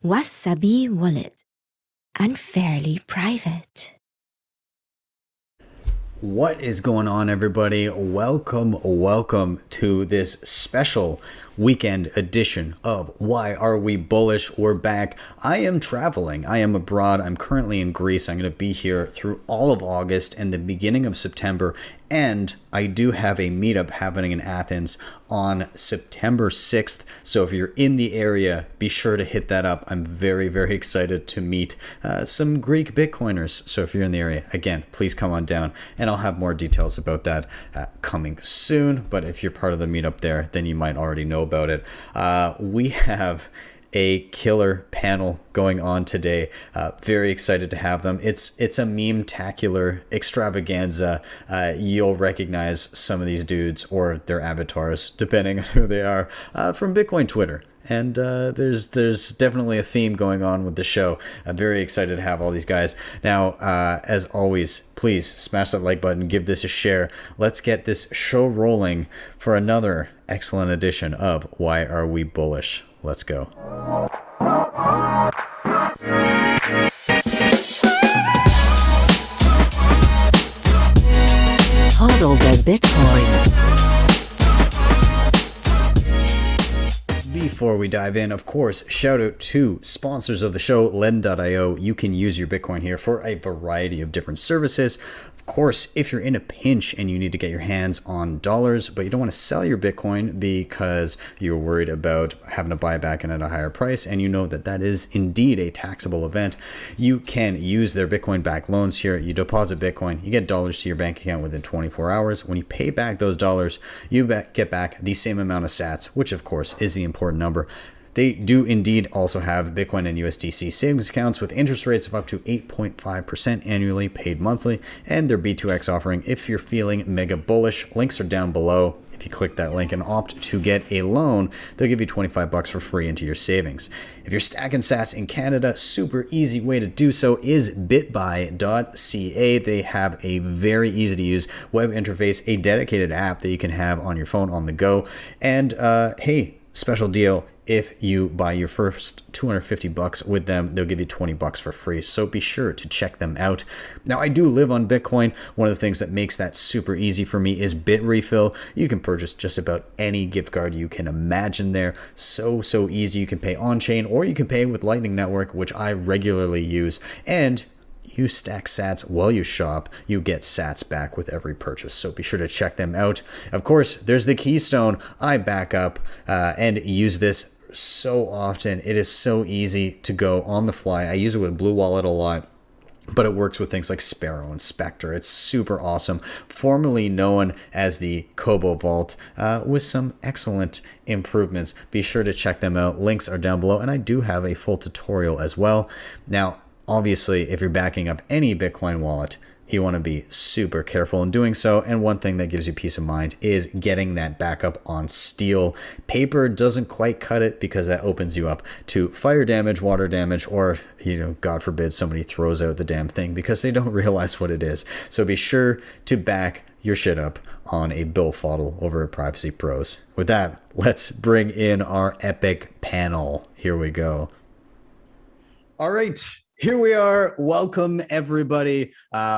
Wasabi Wallet. Unfairly private. What is going on, everybody? Welcome to this special weekend edition of Why Are We Bullish? We're back. I am traveling. I am abroad. I'm currently in Greece. I'm going to be here through all of August and the beginning of September. And I do have a meetup happening in Athens on September 6th. So if you're in the area, be sure to hit that up. I'm very, very excited to meet some Greek Bitcoiners. So if you're in the area, again, please come on down, and I'll have more details about that coming soon. But if you're part of the meetup there, then you might already know about it. We have a killer panel going on today. Very excited to have them. It's a meme-tacular extravaganza. You'll recognize some of these dudes or their avatars, depending on who they are, from Bitcoin Twitter. And there's definitely a theme going on with the show. I'm very excited to have all these guys. Now, as always, please smash that like button, give this a share. Let's get this show rolling for another excellent edition of Why Are We Bullish? Let's go. Hodl the Bitcoin. Before we dive in, of course, shout out to sponsors of the show, LEDN.io. You can use your Bitcoin here for a variety of different services. Of course, if you're in a pinch and you need to get your hands on dollars, but you don't want to sell your Bitcoin because you're worried about having to buy it back in at a higher price, and you know that that is indeed a taxable event, you can use their Bitcoin-backed loans here. You deposit Bitcoin, you get dollars to your bank account within 24 hours. When you pay back those dollars, you get back the same amount of sats, which of course is the important number. They do indeed also have Bitcoin and USDC savings accounts with interest rates of up to 8.5% annually, paid monthly, and their B2X offering if you're feeling mega bullish. Links are down below. If you click that link and opt to get a loan, they'll give you $25 for free into your savings. If you're stacking sats in Canada, super easy way to do so is bitbuy.ca. They have a very easy to use web interface, a dedicated app that you can have on your phone on the go. And hey, special deal. If you buy your first $250 with them, they'll give you $20 for free. So be sure to check them out. Now, I do live on Bitcoin. One of the things that makes that super easy for me is Bitrefill. You can purchase just about any gift card you can imagine there. So easy. You can pay on-chain or you can pay with Lightning Network, which I regularly use. And you stack sats while you shop, you get sats back with every purchase. So be sure to check them out. Of course, there's the Keystone. I back up and use this so often. It is so easy to go on the fly. I use it with Blue Wallet a lot, but it works with things like Sparrow and Spectre. It's super awesome. Formerly known as the Kobo Vault, with some excellent improvements. Be sure to check them out. Links are down below, and I do have a full tutorial as well. Now, obviously, if you're backing up any Bitcoin wallet, you want to be super careful in doing so. And one thing that gives you peace of mind is getting that backup on steel. Paper doesn't quite cut it because that opens you up to fire damage, water damage, or, God forbid somebody throws out the damn thing because they don't realize what it is. So be sure to back your shit up on a BillFodl over at Privacy Pros. With that, let's bring in our epic panel. Here we go. All right. Here we are. Welcome, everybody.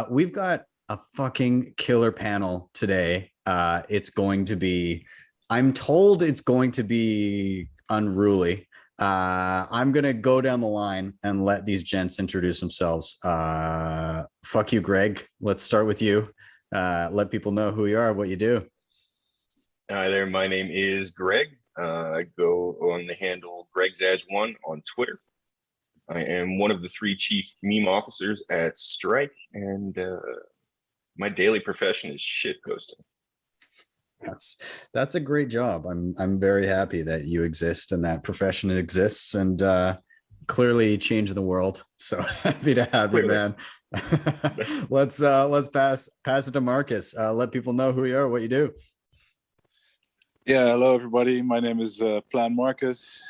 We've got a fucking killer panel today. It's going to be, I'm told it's going to be unruly. I'm going to go down the line and let these gents introduce themselves. Fuck you, Greg. Let's start with you. Let people know who you are, what you do. Hi there. My name is Greg. I go on the handle GregZadge1 on Twitter. I am one of the 3 chief meme officers at Strike, and my daily profession is shit posting. That's a great job. I'm very happy that you exist and that profession exists, and clearly changing the world. So happy to have you, man. Let's pass it to Marcus. Let people know who you are, what you do. Yeah, hello everybody. My name is Plan Marcus.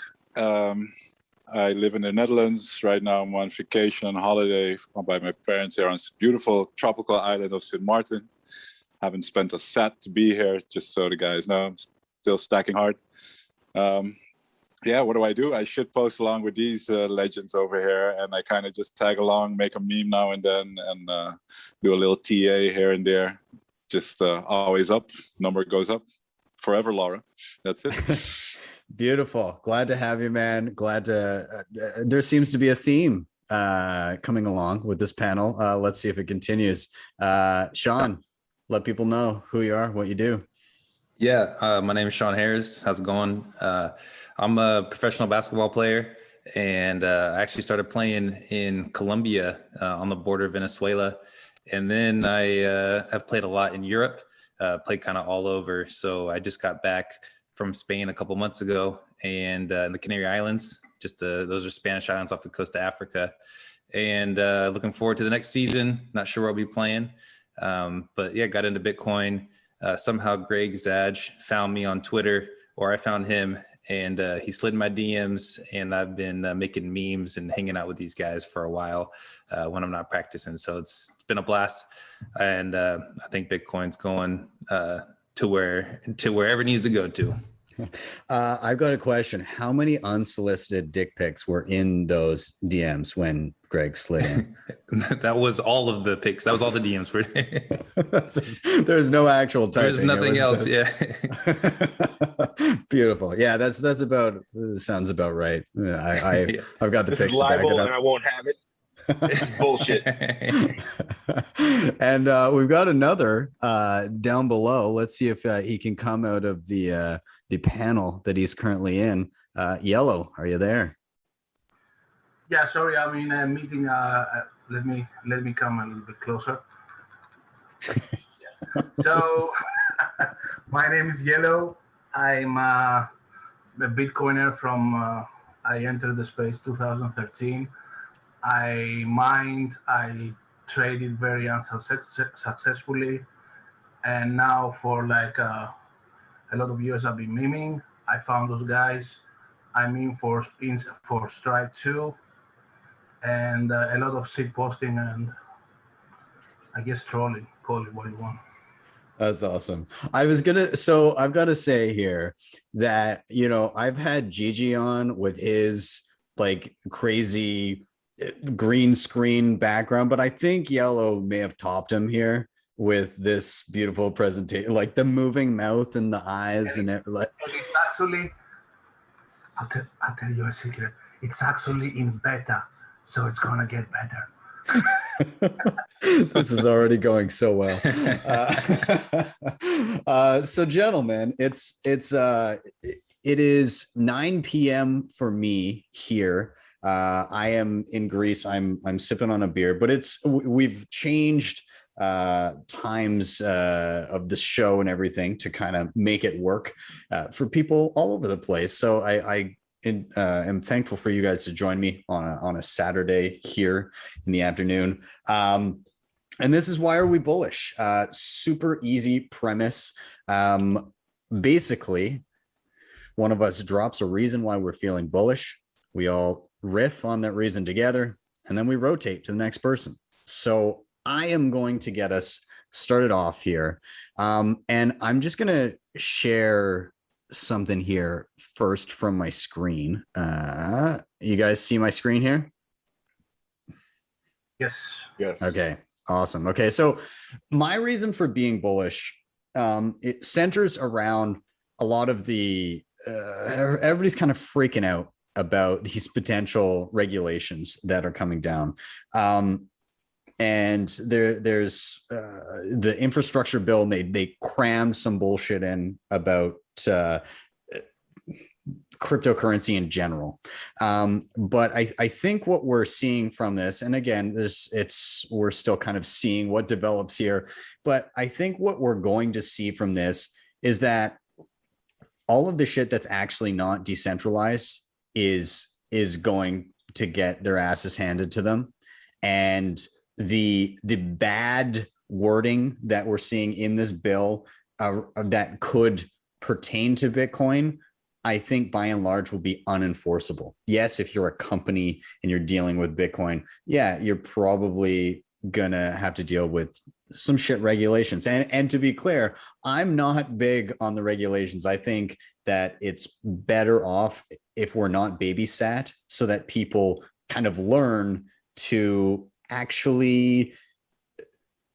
I live in the Netherlands. Right now I'm on vacation on holiday by my parents here on this beautiful tropical island of St. Martin. Haven't spent a sat to be here, just so the guys know. I'm still stacking hard. yeah, what do? I should post along with these legends over here, and I kind of just tag along, make a meme now and then, and do a little TA here and there. Just always up, number goes up. Forever, Laura. That's it. Beautiful. Glad to have you, man. Glad to. There seems to be a theme coming along with this panel. Let's see if it continues. Sean, let people know who you are, what you do. Yeah, my name is Sean Harris. How's it going? I'm a professional basketball player, and I actually started playing in Colombia on the border of Venezuela. And then I have played a lot in Europe, played kind of all over. So I just got back from Spain a couple months ago, and in the Canary Islands, those are Spanish islands off the coast of Africa. And looking forward to the next season. Not sure where I'll be playing, but yeah, got into Bitcoin. Somehow Greg Zaj found me on Twitter, or I found him, and he slid in my DMs, and I've been making memes and hanging out with these guys for a while when I'm not practicing. So it's been a blast, and I think Bitcoin's going to wherever it needs to go to. I've got a question. How many unsolicited dick pics were in those DMs when Greg slid in? That was all of the pics. That was all the DMs for. There's no actual typing. There's nothing else. Yeah. Beautiful. Yeah, that's about. Sounds about right. I've got the This pics is to back it libel, up. and I won't have it. It's bullshit. And we've got another down below. Let's see if he can come out of the panel that he's currently in. Yellow, are you there? Yeah, sorry, I'm in a meeting. Let me come a little bit closer. So, my name is Yellow. I'm a Bitcoiner from. I entered the space 2013. I mined. I traded very unsuccessfully, and now for like a lot of years I've been memeing. I found those guys. I meme for Strike 2. And a lot of shit posting and I guess trolling, call it what you want. That's awesome. I've got to say here that, I've had Gigi on with his like crazy green screen background, but I think Yellow may have topped him here with this beautiful presentation, like the moving mouth and the eyes and it. Like, it's actually, I'll tell you a secret. It's actually in beta. So it's gonna get better. This is already going so well. So, gentlemen, it is 9 p.m. for me here. I am in Greece. I'm sipping on a beer, but we've changed times of the show and everything to kind of make it work for people all over the place. So I'm thankful for you guys to join me on a Saturday here in the afternoon. And this is Why Are We Bullish? Super easy premise. Basically, one of us drops a reason why we're feeling bullish. We all riff on that reason together, and then we rotate to the next person. So I am going to get us started off here. And I'm just going to share something here first from my screen. You guys see my screen here? Yes. Okay, awesome. Okay, so my reason for being bullish, it centers around a lot of the everybody's kind of freaking out about these potential regulations that are coming down. And there's the infrastructure bill, they crammed some bullshit in about cryptocurrency in general. But I think what we're seeing from this, and again, we're still kind of seeing what develops here, but I think what we're going to see from this is that all of the shit that's actually not decentralized is going to get their asses handed to them. And the bad wording that we're seeing in this bill that could pertain to Bitcoin, I think by and large will be unenforceable. Yes, if you're a company and you're dealing with Bitcoin, yeah, you're probably gonna have to deal with some shit regulations. And to be clear, I'm not big on the regulations. I think that it's better off if we're not babysat, so that people kind of learn to actually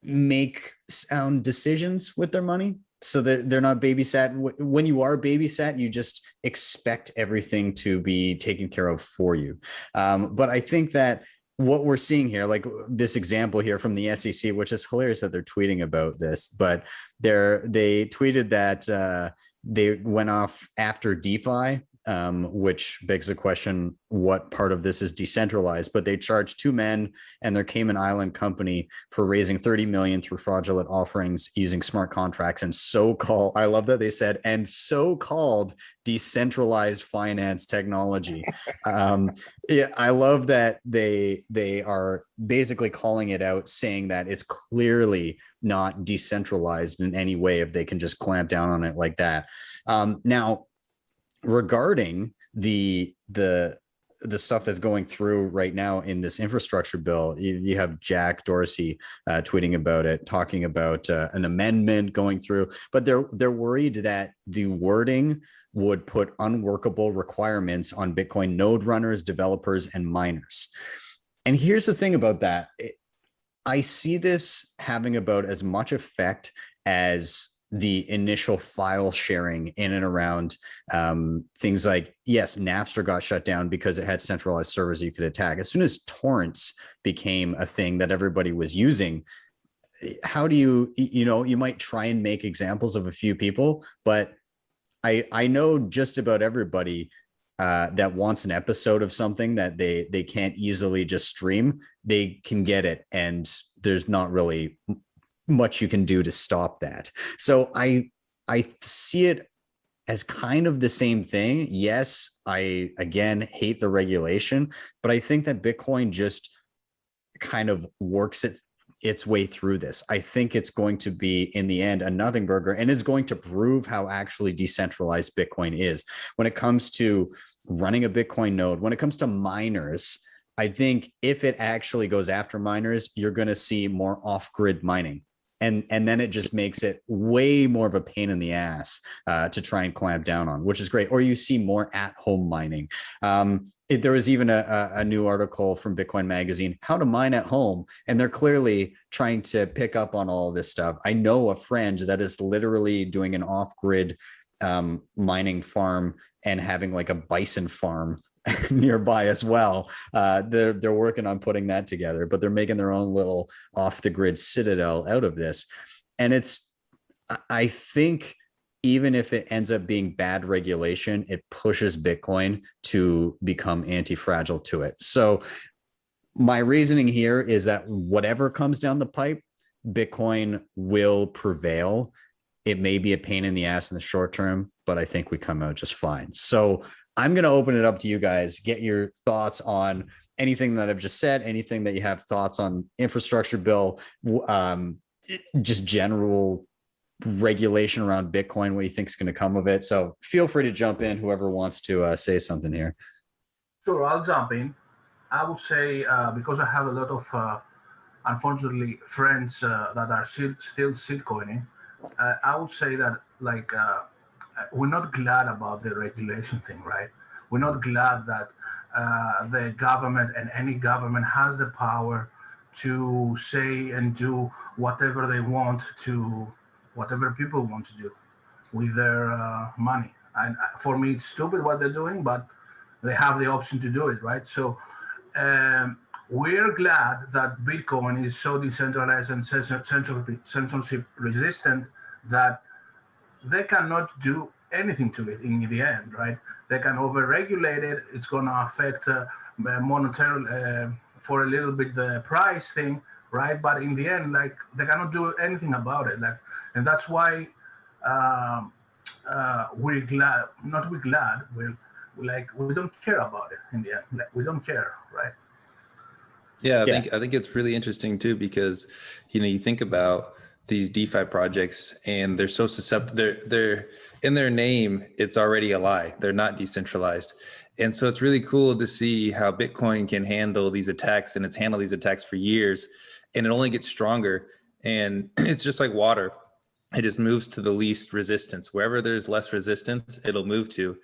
make sound decisions with their money, so that they're not babysat. When you are babysat, you just expect everything to be taken care of for you. But I think that what we're seeing here, like this example here from the SEC, which is hilarious that they're tweeting about this, but they tweeted that they went off after DeFi, which begs the question, what part of this is decentralized? But they charged two men and their Cayman Island company for raising 30 million through fraudulent offerings using smart contracts and so-called, I love that they said, and so-called decentralized finance technology. Yeah, I love that they are basically calling it out, saying that it's clearly not decentralized in any way if they can just clamp down on it like that. Now, regarding the stuff that's going through right now in this infrastructure bill, you have Jack Dorsey tweeting about it, talking about an amendment going through, but they're worried that the wording would put unworkable requirements on Bitcoin node runners, developers, and miners. And here's the thing about that. I see this having about as much effect as the initial file sharing in and around things like, yes, Napster got shut down because it had centralized servers you could attack. As soon as torrents became a thing that everybody was using, how do you might try and make examples of a few people, but I know just about everybody that wants an episode of something that they can't easily just stream, they can get it, and there's not really much you can do to stop that. So I see it as kind of the same thing. Yes, I again hate the regulation, but I think that Bitcoin just kind of works its way through this. I think it's going to be, in the end, a nothing burger, and is going to prove how actually decentralized Bitcoin is. When it comes to running a Bitcoin node, when it comes to miners, I think if it actually goes after miners, you're going to see more off-grid mining. And then it just makes it way more of a pain in the ass to try and clamp down on, which is great. Or you see more at-home mining. There was even a new article from Bitcoin Magazine, how to mine at home. And they're clearly trying to pick up on all of this stuff. I know a friend that is literally doing an off-grid mining farm and having like a bison farm nearby as well. They're working on putting that together, but they're making their own little off the grid citadel out of this. And I think even if it ends up being bad regulation, it pushes Bitcoin to become anti-fragile to it. So my reasoning here is that whatever comes down the pipe, Bitcoin will prevail. It may be a pain in the ass in the short term, but I think we come out just fine. So I'm going to open it up to you guys, get your thoughts on anything that I've just said, anything that you have thoughts on infrastructure bill, just general regulation around Bitcoin, what you think is going to come of it. So feel free to jump in, whoever wants to say something here. Sure, I'll jump in. I would say, because I have a lot of, unfortunately, friends that are still shitcoining, I would say that, like, we're not glad about the regulation thing, right? We're not glad that the government, and any government, has the power to say and do whatever they want to, whatever people want to do with their money. And for me, it's stupid what they're doing, but they have the option to do it, right? So we're glad that Bitcoin is so decentralized and censorship resistant that they cannot do anything to it in the end, right? They can overregulate it. It's going to affect monetary for a little bit the price thing, right? But in the end, like, they cannot do anything about it. Like, and that's why we're glad. Not we're glad. We're like, we don't care about it in the end. Like, we don't care, right? Yeah, I think it's really interesting too, because you think about these DeFi projects and they're so susceptible. They're in their name, it's already a lie. They're not decentralized. And so it's really cool to see how Bitcoin can handle these attacks, and it's handled these attacks for years, and it only gets stronger. And it's just like water. It just moves to the least resistance. Wherever there's less resistance, it'll move to.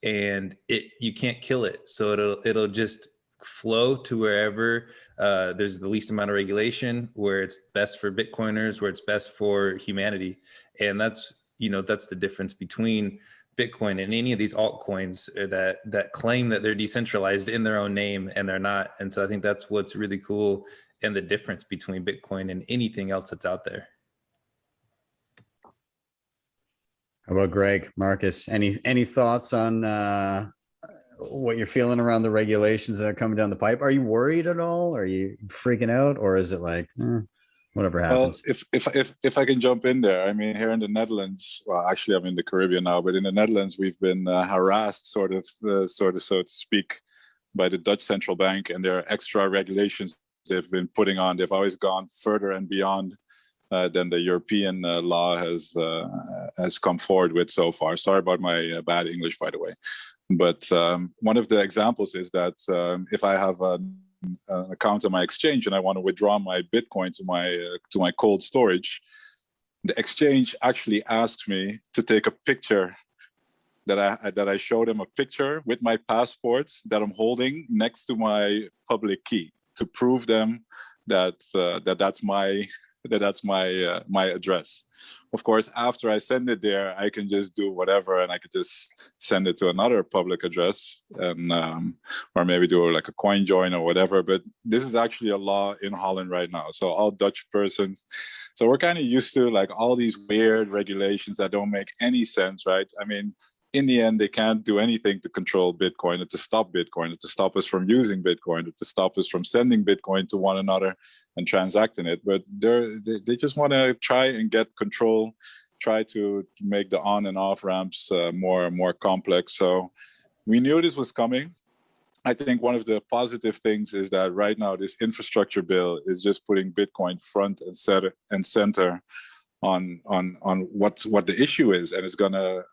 and you can't kill it. So it'll just flow to wherever there's the least amount of regulation, where it's best for Bitcoiners, where it's best for humanity. And that's the difference between Bitcoin and any of these altcoins that claim that they're decentralized in their own name, and they're not. And so I think that's what's really cool, and the difference between Bitcoin and anything else that's out there. How about Greg, Marcus? Any thoughts on what you're feeling around the regulations that are coming down the pipe? Are you worried at all? Are you freaking out, or is it like whatever happens? Well, if I can jump in there, I mean, here in the Netherlands, well, actually I'm in the Caribbean now, but in the Netherlands we've been harassed, sort of so to speak, by the Dutch central bank and their extra regulations they've been putting on. They've always gone further and beyond than the European law has come forward with so far. Sorry about my bad English, by the way. But one of the examples is that if I have an account on my exchange and I want to withdraw my Bitcoin to my cold storage, the exchange actually asks me to take a picture, that I show them a picture with my passport that I'm holding next to my public key to prove them that that's my address. Of course, after I send it there, I can just do whatever, and I could just send it to another public address, and or maybe do like a coin join or whatever. But this is actually a law in Holland right now. So all Dutch persons, so we're kind of used to like all these weird regulations that don't make any sense, right? I mean, in the end, they can't do anything to control Bitcoin or to stop Bitcoin or to stop us from using Bitcoin or to stop us from sending Bitcoin to one another and transacting it. But they just want to try and get control, try to make the on and off ramps more complex. So we knew this was coming. I think one of the positive things is that right now this infrastructure bill is just putting Bitcoin front and center on what the issue is, and it's gonna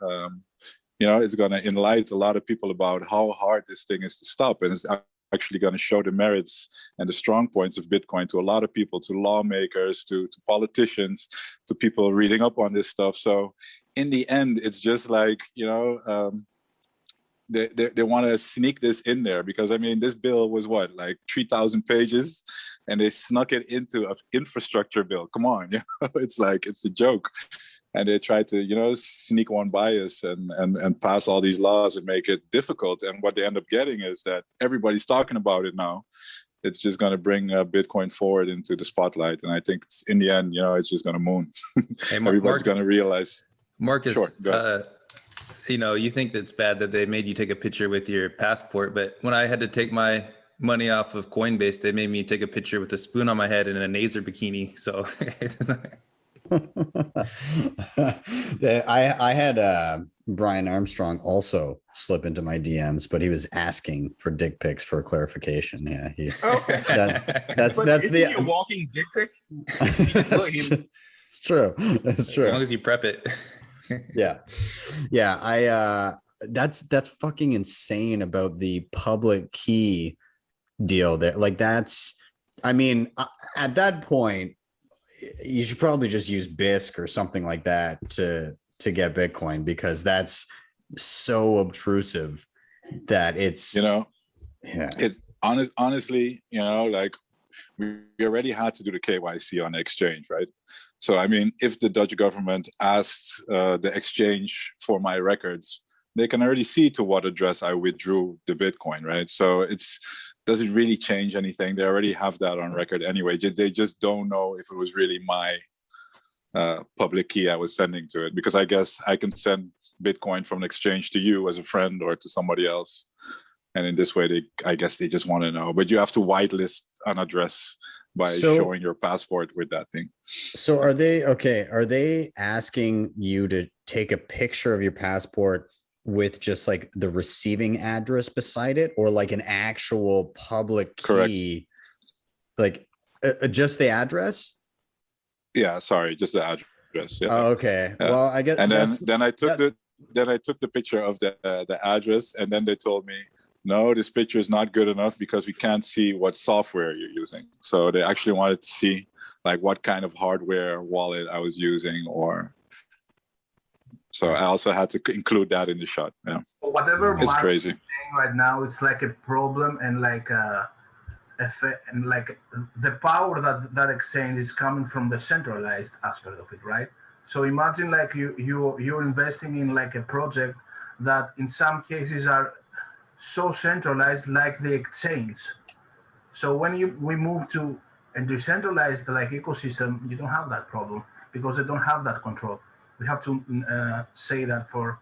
it's going to enlighten a lot of people about how hard this thing is to stop. And it's actually going to show the merits and the strong points of Bitcoin to a lot of people, to lawmakers, to politicians, to people reading up on this stuff. So in the end, it's just like, they want to sneak this in there because, I mean, this bill was what, like 3,000 pages, and they snuck it into an infrastructure bill. Come on, it's like, it's a joke. And they try to, sneak one by us and pass all these laws and make it difficult. And what they end up getting is that everybody's talking about it now. It's just going to bring Bitcoin forward into the spotlight. And I think in the end, it's just going to moon. Hey, everybody's going to realize. Marcus, sure, you think it's bad that they made you take a picture with your passport. But when I had to take my money off of Coinbase, they made me take a picture with a spoon on my head and a Nazer bikini. So I had Brian Armstrong also slip into my DMs, but he was asking for dick pics for clarification. Yeah, that's he a walking dick pic? It's true. It's true. As long as you prep it. Yeah. That's fucking insane about the public key deal there. Like I mean, at that point, you should probably just use BISC or something like that to get Bitcoin, because that's so obtrusive that it's, honestly, like we already had to do the KYC on the exchange, right? So, I mean, if the Dutch government asked the exchange for my records, they can already see to what address I withdrew the Bitcoin, right? So doesn't really change anything. They already have that on record anyway. They just don't know if it was really my public key I was sending to it, because I guess I can send Bitcoin from an exchange to you as a friend or to somebody else. And in this way, I guess they just want to know. But you have to whitelist an address by showing your passport with that thing. So are they asking you to take a picture of your passport with just like the receiving address beside it, or like an actual public key? Correct. Like just the address? Yeah, sorry, just the address. Yeah. Oh, okay. Yeah. Well, I guess. And then I took the picture of the address, and then they told me, no, this picture is not good enough because we can't see what software you're using. So they actually wanted to see like what kind of hardware wallet I was using, or So I also had to include that in the shot. Yeah, Whatever it's Mark crazy. is saying right now, it's like a problem and like and like the power that exchange is coming from the centralized aspect of it, right? So imagine like you're investing in like a project that in some cases are so centralized, like the exchange. So when we move to a decentralized like ecosystem, you don't have that problem because they don't have that control. We have to say that for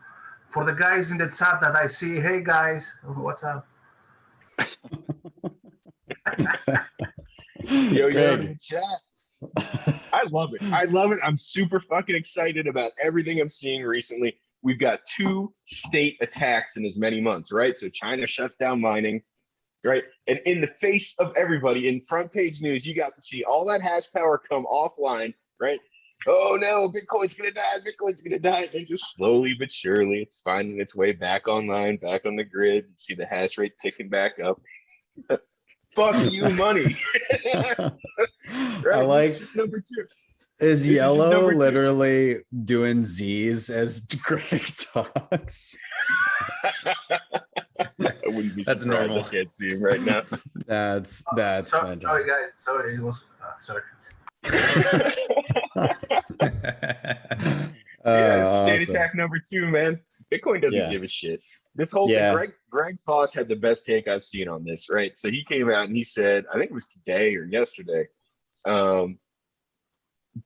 the guys in the chat that I see. Hey guys, what's up? Yo, in Greg. the chat. I love it. I love it. I'm super fucking excited about everything I'm seeing recently. We've got 2 state attacks in as many months, right? So China shuts down mining, right? And in the face of everybody, in front page news, you got to see all that hash power come offline, right? Oh no, Bitcoin's gonna die, Bitcoin's gonna die. And just slowly but surely, it's finding its way back online, back on the grid. You see the hash rate ticking back up. Fuck you, money. Right? I like This is number 2. is This is just Yellow number 2. literally doing Z's as Greg talks. I wouldn't be That's surprised. normal. I can't see him right now. That's fantastic. Sorry guys, sorry, it was sorry. Yeah, state Awesome. attack number 2, man. Bitcoin doesn't Yeah. give a shit. This whole Yeah. thing, Greg Foss had the best take I've seen on this, right? So he came out and he said, I think it was today or yesterday,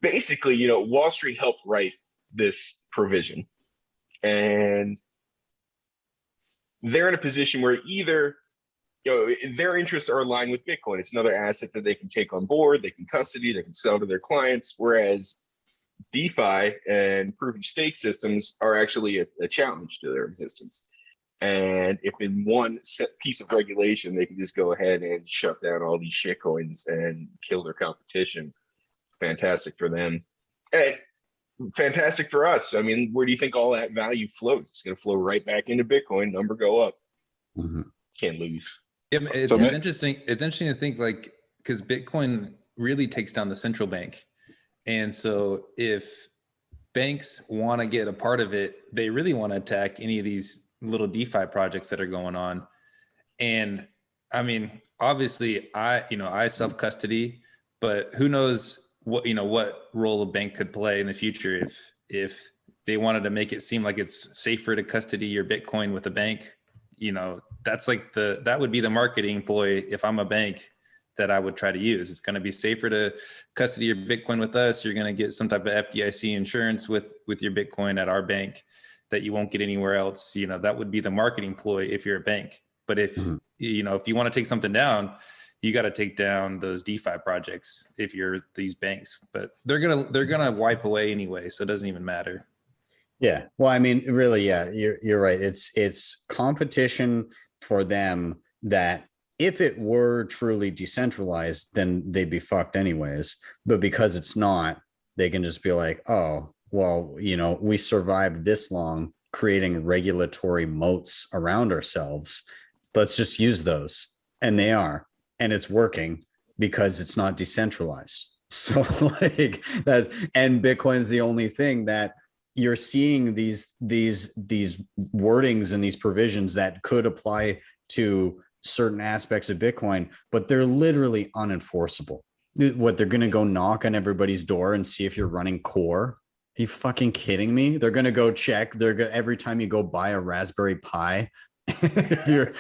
basically, you know, Wall Street helped write this provision. And they're in a position where either, you know, their interests are aligned with Bitcoin. It's another asset that they can take on board, they can custody, they can sell to their clients, whereas DeFi and proof of stake systems are actually a challenge to their existence. And if in one set piece of regulation, they can just go ahead and shut down all these shitcoins and kill their competition, fantastic for them. And fantastic for us. I mean, where do you think all that value flows? It's going to flow right back into Bitcoin, number go up. Mm-hmm. Can't lose. Yeah, it's interesting. It's interesting to think like, because Bitcoin really takes down the central bank. And so if banks want to get a part of it, they really want to attack any of these little DeFi projects that are going on. And I mean, obviously I self-custody, but who knows what role a bank could play in the future if they wanted to make it seem like it's safer to custody your Bitcoin with a bank. You know, that's like that would be the marketing ploy if I'm a bank that I would try to use. It's going to be safer to custody your Bitcoin with us. You're going to get some type of FDIC insurance with your Bitcoin at our bank that you won't get anywhere else. You know, that would be the marketing ploy if you're a bank. But if, if you want to take something down, you got to take down those DeFi projects if you're these banks, but they're going to wipe away anyway. So it doesn't even matter. Yeah. Well, I mean, really, yeah, you're right. It's competition for them that if it were truly decentralized, then they'd be fucked anyways. But because it's not, they can just be like, oh, well, we survived this long creating regulatory moats around ourselves. Let's just use those. And they are. And it's working because it's not decentralized. So like that, and Bitcoin's the only thing that you're seeing these wordings and these provisions that could apply to certain aspects of Bitcoin, but they're literally unenforceable. What, they're going to go knock on everybody's door and see if you're running core? Are you fucking kidding me? They're going to go check. Every time you go buy a Raspberry Pi, if you're,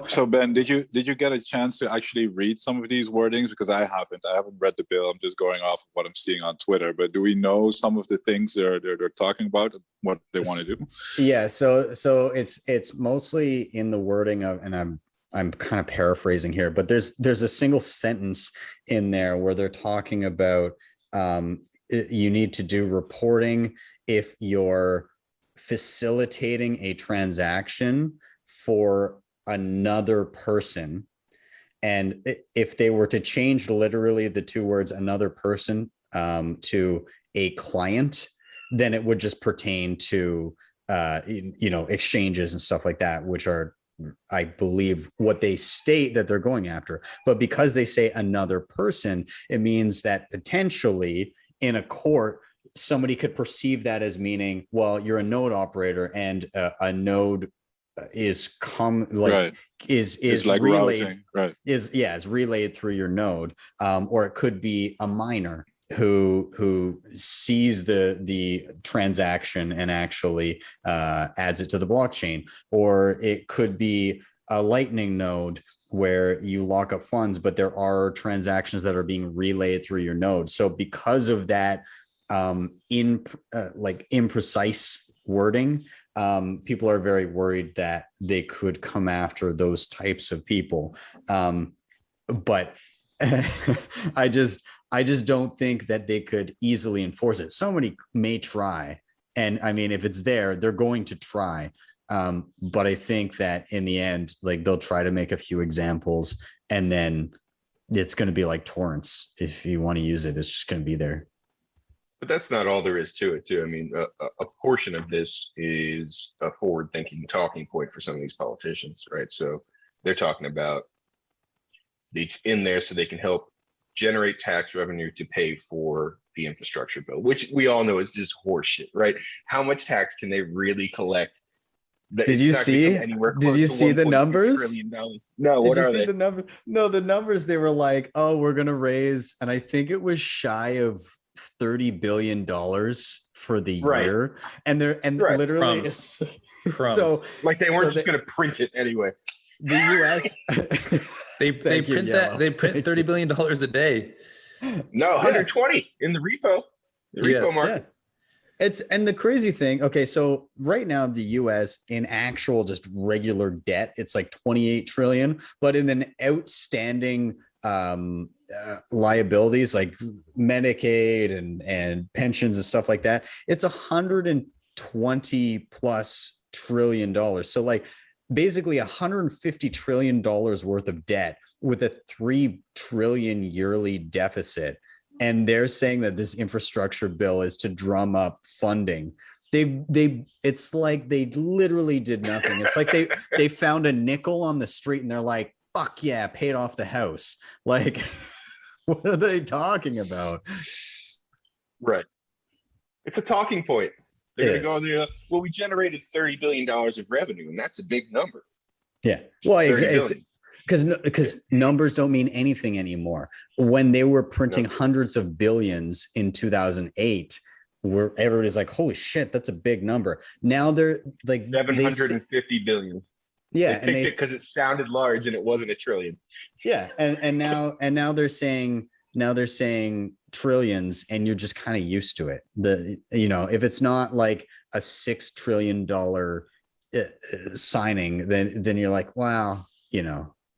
So Ben, did you get a chance to actually read some of these wordings? Because I haven't read the bill. I'm just going off of what I'm seeing on Twitter. But do we know some of the things they're talking about, what they want to do? Yeah. So it's mostly in the wording of, and I'm kind of paraphrasing here, but there's a single sentence in there where they're talking about you need to do reporting if you're facilitating a transaction for another person. And if they were to change literally the two words another person to a client, then it would just pertain to exchanges and stuff like that, which are, I believe, what they state that they're going after. But because they say another person, it means that potentially in a court, somebody could perceive that as meaning, well, you're a node operator and a node is Right. is It's like relayed, routing, right? is relayed through your node, or it could be a miner who sees the transaction and actually adds it to the blockchain, or it could be a lightning node where you lock up funds, but there are transactions that are being relayed through your node. So because of that imprecise wording, people are very worried that they could come after those types of people. But I just don't think that they could easily enforce it. Somebody may try. And I mean, if it's there, they're going to try. But I think that in the end, like, they'll try to make a few examples, and then it's going to be like torrents. If you want to use it, it's just going to be there. But that's not all there is to it, too. I mean, a portion of this is a forward-thinking talking point for some of these politicians, right? So they're talking about it's in there so they can help generate tax revenue to pay for the infrastructure bill, which we all know is just horseshit, right? How much tax can they really collect? Did you see the numbers? No, what are they? The number? No, the numbers, they were like, oh, we're gonna raise, and I think it was shy of $30 billion for the year, and literally Crumbs. so like they weren't just gonna print it anyway. The US they print $30 billion a day. No, 120 in the repo. Repo market. Yeah. And the crazy thing, okay, so right now the US in actual just regular debt, it's like 28 trillion, but in an outstanding liabilities like Medicaid and pensions and stuff like that, it's $120+ trillion. So like basically $150 trillion worth of debt with a 3 trillion yearly deficit. And they're saying that this infrastructure bill is to drum up funding. It's like they literally did nothing. It's like they found a nickel on the street and they're like, fuck yeah, paid off the house. Like, what are they talking about? Right. It's a talking point. They're going to go there. Well, we generated $30 billion of revenue, and that's a big number. Yeah. Well, because numbers don't mean anything anymore. When they were printing hundreds of billions in 2008, where everybody's like, holy shit, that's a big number. Now they're like 750 billion. Yeah. They picked it because it sounded large and it wasn't a trillion. Yeah. And now they're saying trillions, and you're just kind of used to it. If it's not like a $6 trillion signing, then you're like, wow,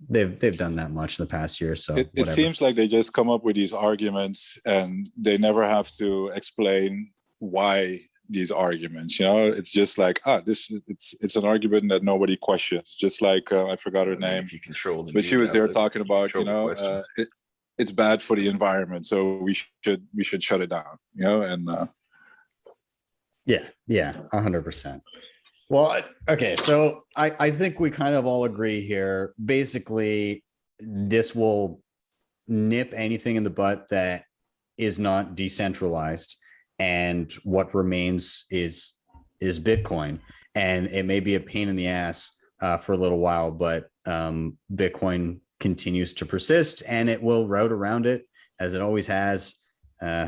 they've done that much in the past year. So it seems like they just come up with these arguments and they never have to explain why these arguments, it's just like, it's an argument that nobody questions. Just like I forgot her name, but she was there talking about, it's bad for the environment, so we should shut it down, and yeah, 100%. Well, okay, so I think we kind of all agree here. Basically, this will nip anything in the butt that is not decentralized, and what remains is Bitcoin. And it may be a pain in the ass for a little while, but Bitcoin continues to persist, and it will route around it as it always has.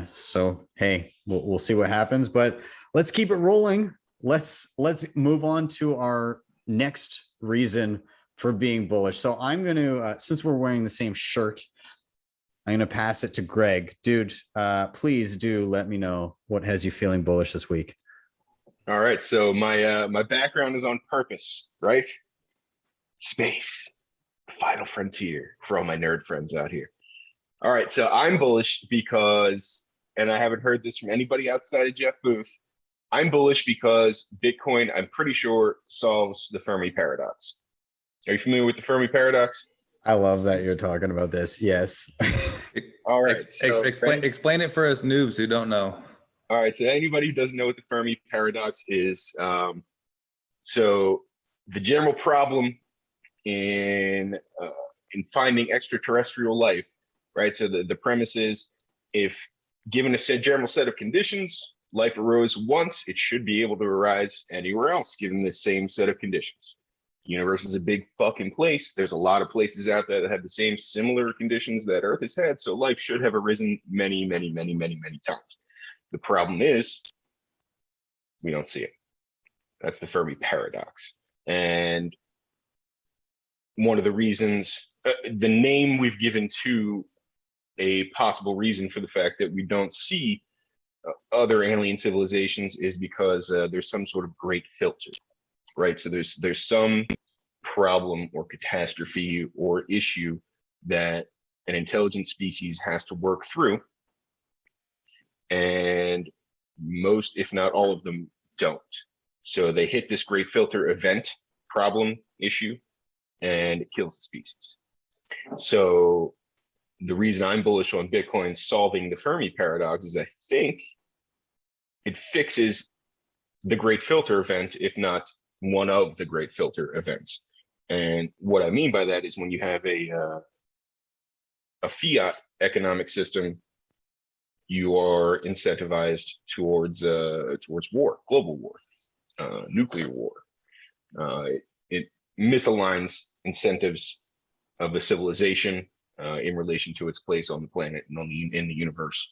So hey, we'll see what happens, but let's keep it rolling. Let's move on to our next reason for being bullish. So I'm going to, since we're wearing the same shirt, I'm going to pass it to Greg. Dude, please do let me know what has you feeling bullish this week. All right. So my background is on purpose, right? Space, final frontier for all my nerd friends out here. All right. So I'm bullish because, and I haven't heard this from anybody outside of Jeff Booth, I'm bullish because Bitcoin, I'm pretty sure, solves the Fermi paradox. Are you familiar with the Fermi paradox? I love that you're talking about this. Yes. All right. Explain it for us noobs who don't know. All right. So anybody who doesn't know what the Fermi paradox is, so the general problem in finding extraterrestrial life, right? So the premise is, if given a general set of conditions, life arose once, it should be able to arise anywhere else, given the same set of conditions. The universe is a big fucking place. There's a lot of places out there that have the same similar conditions that Earth has had, so life should have arisen many, many, many, many, many times. The problem is, we don't see it. That's the Fermi paradox. And one of the reasons, the name we've given to a possible reason for the fact that we don't see other alien civilizations is because there's some sort of great filter, right? So there's some problem or catastrophe or issue that an intelligent species has to work through, and most, if not all of them, don't. So they hit this great filter event, problem, issue, and it kills the species. So the reason I'm bullish on Bitcoin solving the Fermi paradox is I think it fixes the great filter event, if not one of the great filter events. And what I mean by that is when you have a fiat economic system, you are incentivized towards war, global war, nuclear war. It misaligns incentives of a civilization in relation to its place on the planet and in the universe.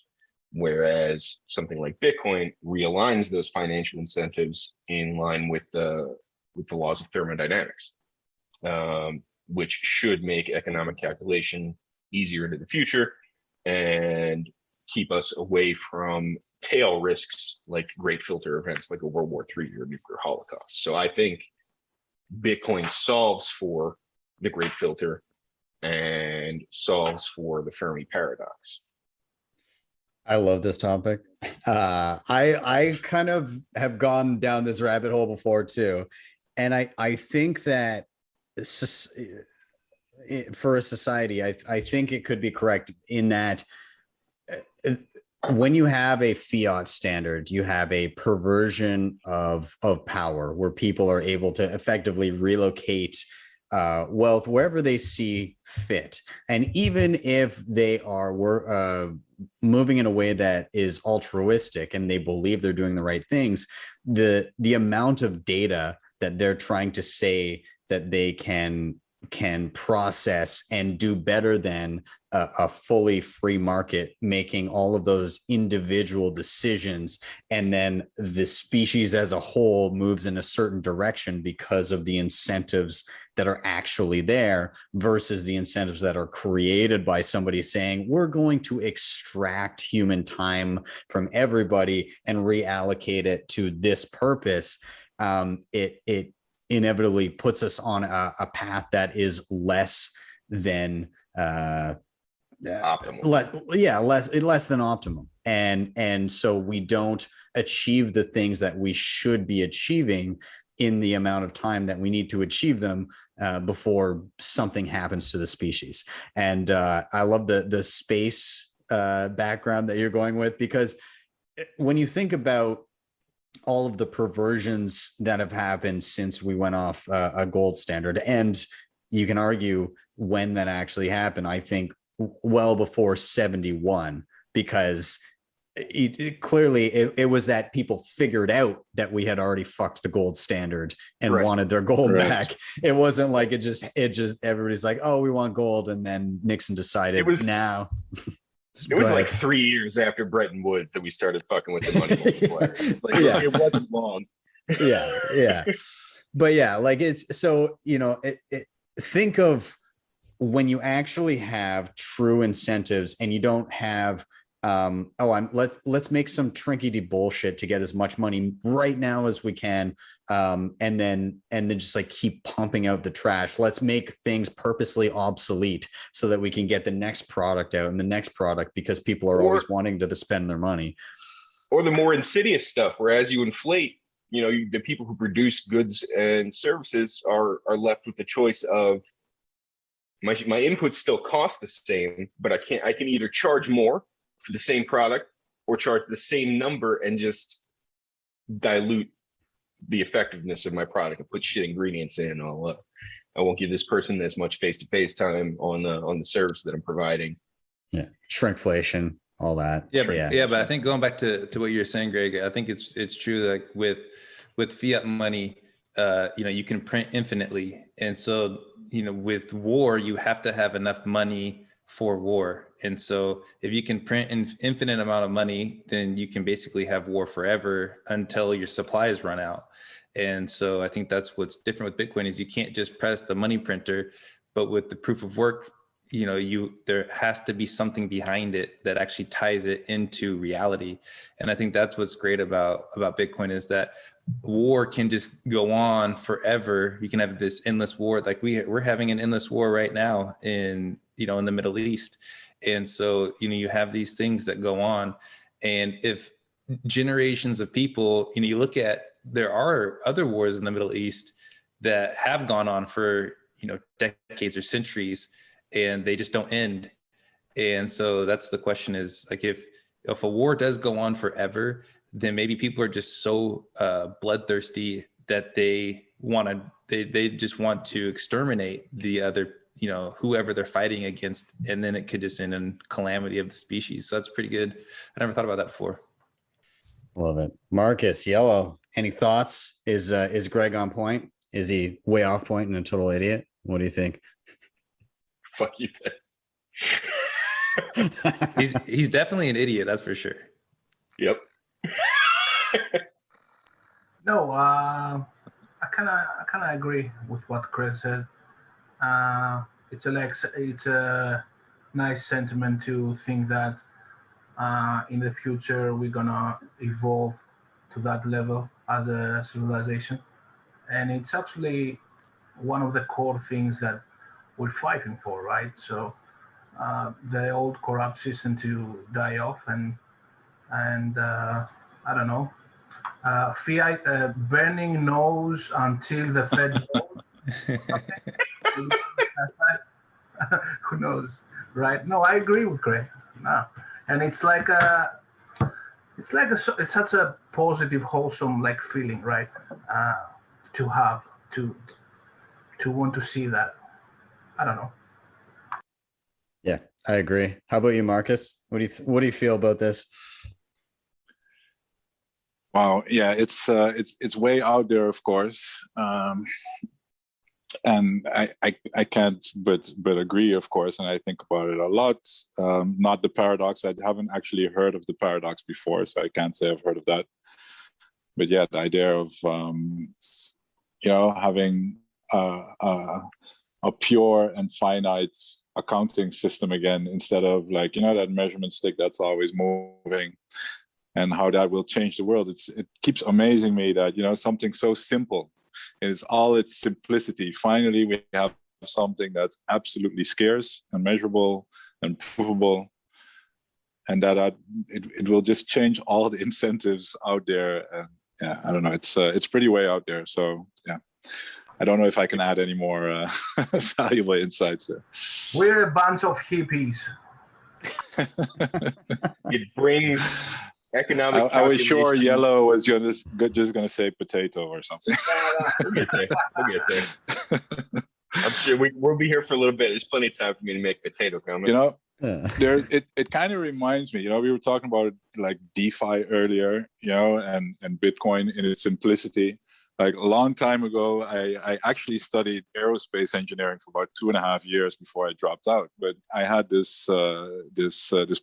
Whereas something like Bitcoin realigns those financial incentives in line with the laws of thermodynamics, which should make economic calculation easier into the future and keep us away from tail risks like great filter events like a World War III or a nuclear holocaust. So I think Bitcoin solves for the great filter and solves for the Fermi paradox. I love this topic. I kind of have gone down this rabbit hole before too. And I think that for a society, I think it could be correct in that when you have a fiat standard, you have a perversion of power where people are able to effectively relocate wealth wherever they see fit. And even if they are moving in a way that is altruistic and they believe they're doing the right things, the amount of data that they're trying to say that they can process and do better than a fully free market, making all of those individual decisions, and then the species as a whole moves in a certain direction because of the incentives that are actually there versus the incentives that are created by somebody saying, we're going to extract human time from everybody and reallocate it to this purpose. It inevitably puts us on a path that is less than Optimal. less than optimum, and so we don't achieve the things that we should be achieving in the amount of time that we need to achieve them before something happens to the species. And I love the space background that you're going with, because when you think about all of the perversions that have happened since we went off a gold standard, and you can argue when that actually happened, I think well before 71, because clearly it was that people figured out that we had already fucked the gold standard and wanted their gold back. It wasn't like it just everybody's like, oh, we want gold, and then Nixon decided now. It was like 3 years after Bretton Woods that we started fucking with the money multiplier. It's like, it wasn't long. But yeah, like it's so, think of when you actually have true incentives and you don't have let's make some trinky bullshit to get as much money right now as we can, and then just like keep pumping out the trash. Let's make things purposely obsolete so that we can get the next product out and the next product, because people are always wanting to spend their money. Or the more insidious stuff, where as you inflate, the people who produce goods and services are left with the choice of my inputs still cost the same, but I can either charge more for the same product or charge the same number and just dilute the effectiveness of my product and put shit ingredients in. I won't give this person as much face-to-face time on the service that I'm providing. Yeah, shrinkflation. all that. Yeah, Trade. yeah, but I think going back to what you're saying, Greg, I think it's true. Like with fiat money, you can print infinitely, and so with war, you have to have enough money for war. And so if you can print an infinite amount of money, then you can basically have war forever until your supplies run out. And so I think that's what's different with Bitcoin is you can't just press the money printer, but with the proof of work, there has to be something behind it that actually ties it into reality. And I think that's what's great about Bitcoin is that war can just go on forever. You can have this endless war. Like we're having an endless war right now in the Middle East. And so, you have these things that go on. And if generations of people, you look at, there are other wars in the Middle East that have gone on for, decades or centuries, and they just don't end. And so that's the question is like, if a war does go on forever, then maybe people are just so bloodthirsty that they just want to exterminate the other, whoever they're fighting against. And then it could just end in calamity of the species. So that's pretty good. I never thought about that before. Love it. Marcus, Yellow, any thoughts? Is Greg on point? Is he way off point and a total idiot? What do you think? Fuck you. He's definitely an idiot, that's for sure. Yep. No, I kind of agree with what Chris said. It's a nice sentiment to think that in the future we're gonna evolve to that level as a civilization, and it's actually one of the core things that we're fighting for, right? So the old corrupt system to die off, and I don't know, fiat burning nose until the Fed knows. Who knows, right? No, I agree with Greg. No, and it's such a positive, wholesome like feeling, right? To have to want to see that. I don't know. Yeah, I agree. How about you, Marcus? What do you feel about this? Wow, yeah, it's way out there, of course, and I can't but agree, of course, and I think about it a lot. Not the paradox. I haven't actually heard of the paradox before, so I can't say I've heard of that. But yeah, the idea of having a pure and finite accounting system again, instead of like that measurement stick that's always moving, and how that will change the world. It keeps amazing me that something so simple is all its simplicity. Finally, we have something that's absolutely scarce and measurable and provable, and that it will just change all the incentives out there. And yeah, I don't know. It's pretty way out there. So yeah, I don't know if I can add any more valuable insights there. We're a bunch of hippies. It brings economic. I was sure Yellow was just gonna say potato or something. We'll get there. I'm sure we'll be here for a little bit. There's plenty of time for me to make potato comments. It kind of reminds me, we were talking about like DeFi earlier, and Bitcoin in its simplicity. Like a long time ago, I actually studied aerospace engineering for about 2.5 years before I dropped out. But I had this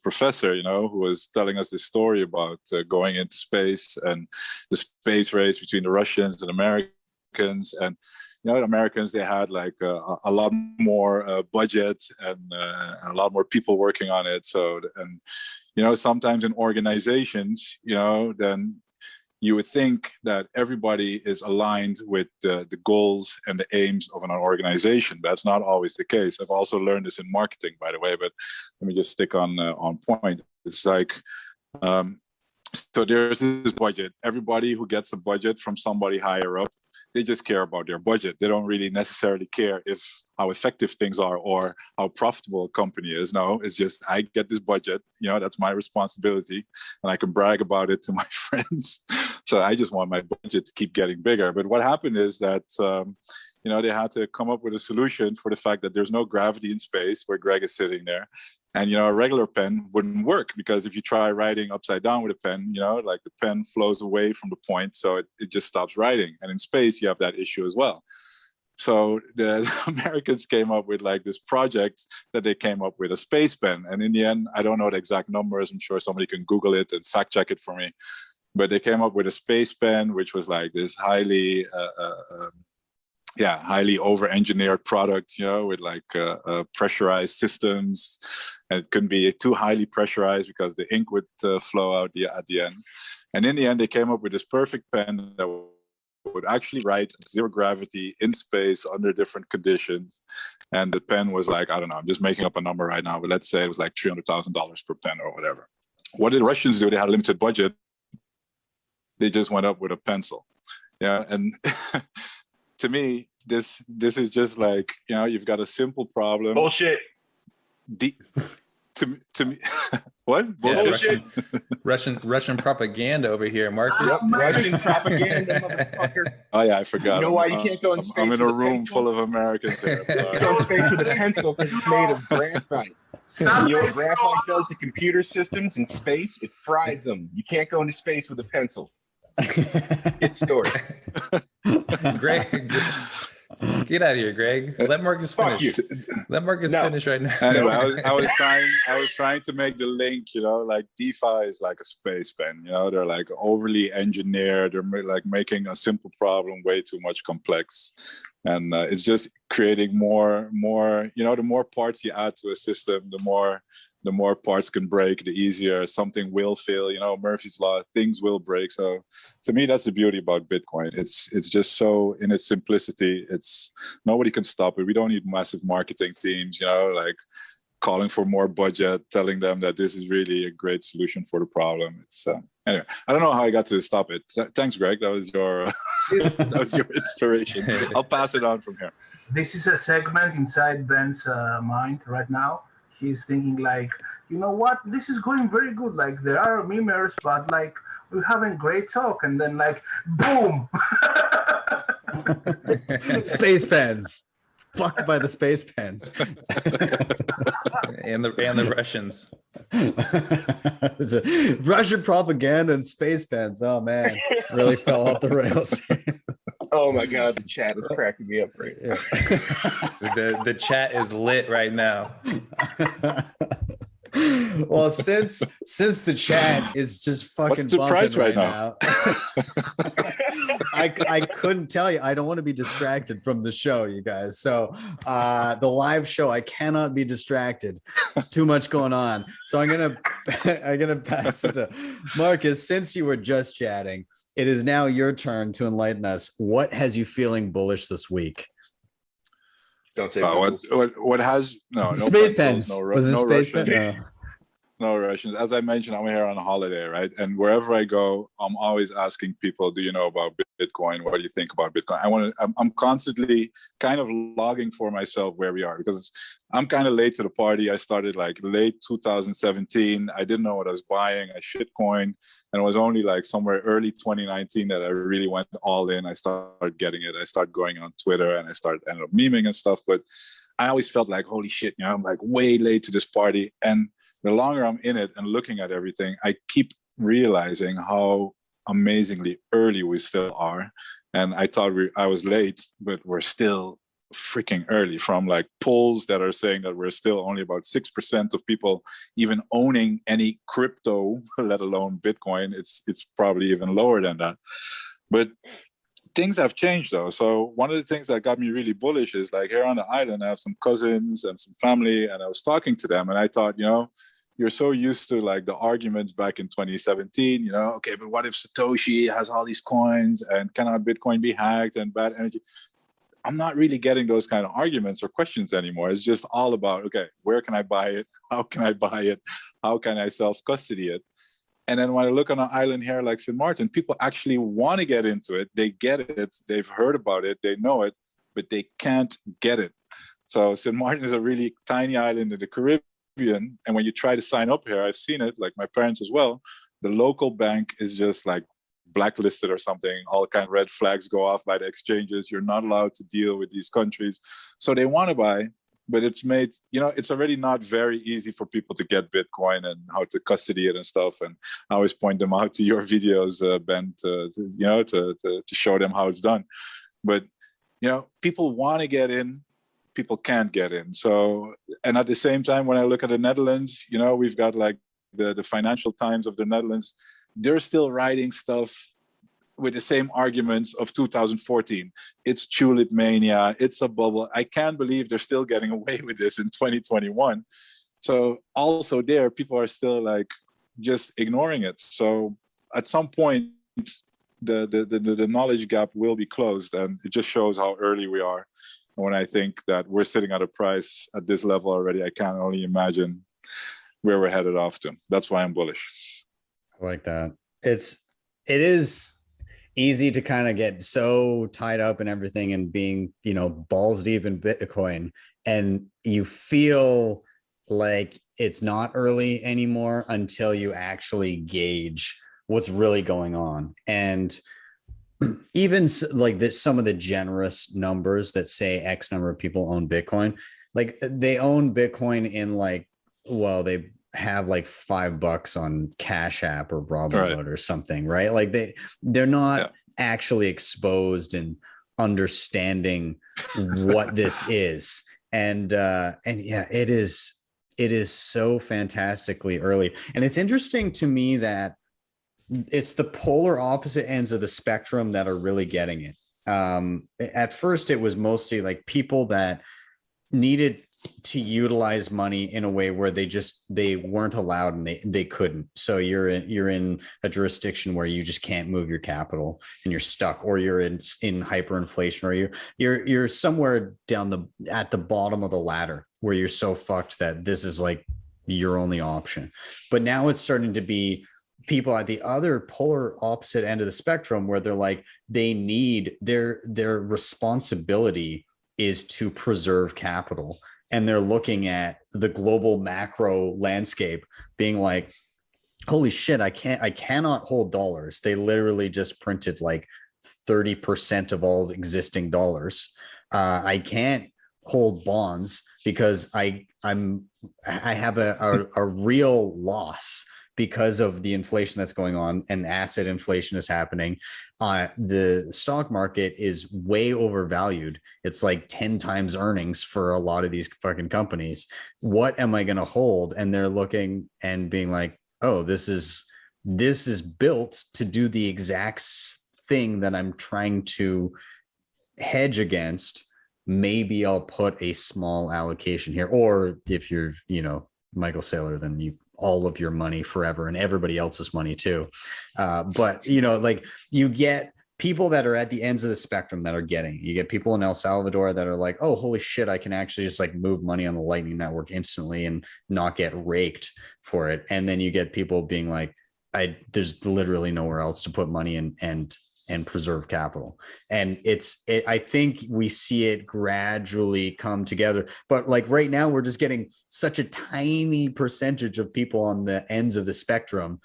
professor, who was telling us this story about going into space and the space race between the Russians and Americans. And the Americans, they had like a lot more budget and a lot more people working on it. So, and sometimes in organizations, then you would think that everybody is aligned with the goals and the aims of an organization. That's not always the case. I've also learned this in marketing, by the way, but let me just stick on point. It's like, so there's this budget. Everybody who gets a budget from somebody higher up, they just care about their budget. They don't really necessarily care how effective things are or how profitable a company is. No, it's just, I get this budget, that's my responsibility, and I can brag about it to my friends. So I just want my budget to keep getting bigger. But what happened is that, you know, they had to come up with a solution for the fact that there's no gravity in space where Greg is sitting there. And, you know, a regular pen wouldn't work because if you try writing upside down with a pen, you know, like the pen flows away from the point, so it just stops writing. And in space, you have that issue as well. So the Americans came up with like this project that they came up with, a space pen. And in the end, I don't know the exact numbers. I'm sure somebody can Google it and fact check it for me. But they came up with a space pen, which was like this highly, highly over-engineered product, you know, with like pressurized systems. And it couldn't be too highly pressurized because the ink would flow out at the end. And in the end, they came up with this perfect pen that would actually write zero gravity in space under different conditions. And the pen was like, I don't know, I'm just making up a number right now, but let's say it was like $300,000 per pen or whatever. What did the Russians do? They had a limited budget. They just went up with a pencil. Yeah, and to me, this is just like, you know, you've got a simple problem. Bullshit. To me, what? Yeah, Bullshit. Russian propaganda over here, Marcus. Yep, Russian propaganda, motherfucker. Oh yeah, I forgot. You know why you can't go in space? I'm in with a room pencil? full of Americans here. You Sorry. go in space with a pencil because it's made of graphite. You know what graphite does to computer systems in space? It fries them. You can't go into space with a pencil. It's stored. Greg, get out of here, Greg. Let Marcus Fuck finish. you. Let Marcus finish right now. Anyway, I was trying to make the link, you know, like DeFi is like a space pen, you know, they're like overly engineered, they're like making a simple problem way too much complex. And it's just creating more, you know, the more parts you add to a system, the more parts can break, the easier something will fail. You know, Murphy's Law, things will break. So to me, that's the beauty about Bitcoin. It's just so in its simplicity, nobody can stop it. We don't need massive marketing teams, you know, like calling for more budget, telling them that this is really a great solution for the problem. It's anyway, I don't know how I got to stop it. Thanks, Greg. That was your inspiration. I'll pass it on from here. This is a segment inside Ben's mind right now. He's thinking like, you know what? This is going very good. Like there are memers, but like we're having great talk, and then like, boom. Space pens. Fucked by the space pens. and the Russians. Russian propaganda and space pens. Oh man, really fell off the rails. Oh my god, the chat is cracking me up right now. The chat is lit right now. Well, since the chat is just fucking What's the price right now? I couldn't tell you. I don't want to be distracted from the show, you guys. So the live show, I cannot be distracted. There's too much going on. So I'm gonna pass it to Marcus. Since you were just chatting, it is now your turn to enlighten us. What has you feeling bullish this week? Don't say what has no space pencils, pens. no, Was it no space Russians. pen? No Russians. As I mentioned, I'm here on a holiday, right? And wherever I go, I'm always asking people, "Do you know about Bitcoin? What do you think about Bitcoin?" I'm constantly kind of logging for myself where we are because I'm kind of late to the party. I started like late 2017. I didn't know what I was buying. I shitcoined, and it was only like somewhere early 2019 that I really went all in. I started getting it. I started going on Twitter, and I ended up memeing and stuff. But I always felt like, holy shit, you know, I'm like way late to this party. And the longer I'm in it and looking at everything, I keep realizing how amazingly early we still are. And I thought I was late, but we're still freaking early, from like polls that are saying that we're still only about 6% of people even owning any crypto, let alone Bitcoin. It's probably even lower than that. But things have changed though. So one of the things that got me really bullish is like here on the island, I have some cousins and some family, and I was talking to them and I thought, you know, you're so used to like the arguments back in 2017, you know, okay, but what if Satoshi has all these coins and cannot Bitcoin be hacked and bad energy? I'm not really getting those kind of arguments or questions anymore. It's just all about, okay, where can I buy it? How can I buy it? How can I self-custody it? And then when I look on an island here like St. Martin, people actually want to get into it. They get it. They've heard about it. They know it, but they can't get it. So St. Martin is a really tiny island in the Caribbean. And when you try to sign up here, I've seen it, like my parents as well, the local bank is just like blacklisted or something. All kind of red flags go off by the exchanges. You're not allowed to deal with these countries. So they want to buy, but it's made, it's already not very easy for people to get Bitcoin and how to custody it and stuff. And I always point them out to your videos, Ben, to show them how it's done. But, people want to get in, people can't get in. So, and at the same time, when I look at the Netherlands, we've got like the Financial Times of the Netherlands, they're still writing stuff with the same arguments of 2014. It's tulip mania, it's a bubble. I can't believe they're still getting away with this in 2021. So also there, people are still like just ignoring it. So at some point, the knowledge gap will be closed, and it just shows how early we are. And when I think that we're sitting at a price at this level already, I can only imagine where we're headed off to. That's why I'm bullish. I like that. It is easy to kind of get so tied up in everything and being, balls deep in Bitcoin, and you feel like it's not early anymore until you actually gauge what's really going on. And even like some of the generous numbers that say X number of people own Bitcoin, like they own Bitcoin in like, well, they have like $5 on Cash App or Robinhood or something, right? Like they're not actually exposed and understanding what this is. And yeah, it is so fantastically early. And it's interesting to me that it's the polar opposite ends of the spectrum that are really getting it. At first, it was mostly like people that needed to utilize money in a way where they weren't allowed and they couldn't. So you're in a jurisdiction where you just can't move your capital and you're stuck, or you're in hyperinflation, or you're somewhere at the bottom of the ladder where you're so fucked that this is like your only option. But now it's starting to be people at the other polar opposite end of the spectrum where they're like, they need their responsibility is to preserve capital. And they're looking at the global macro landscape being like, holy shit, I cannot hold dollars. They literally just printed like 30% of all existing dollars. I can't hold bonds because I have a real loss because of the inflation that's going on, and asset inflation is happening. The stock market is way overvalued. It's like 10 times earnings for a lot of these fucking companies. What am I going to hold? And they're looking and being like, oh, this is built to do the exact thing that I'm trying to hedge against. Maybe I'll put a small allocation here. Or if you're, Michael Saylor, then all of your money forever and everybody else's money too. But like you get people that are at the ends of the spectrum that are getting, you get people in El Salvador that are like, oh, holy shit, I can actually just like move money on the Lightning Network instantly and not get raked for it. And then you get people being like, there's literally nowhere else to put money in and preserve capital. And I think we see it gradually come together, but like right now we're just getting such a tiny percentage of people on the ends of the spectrum,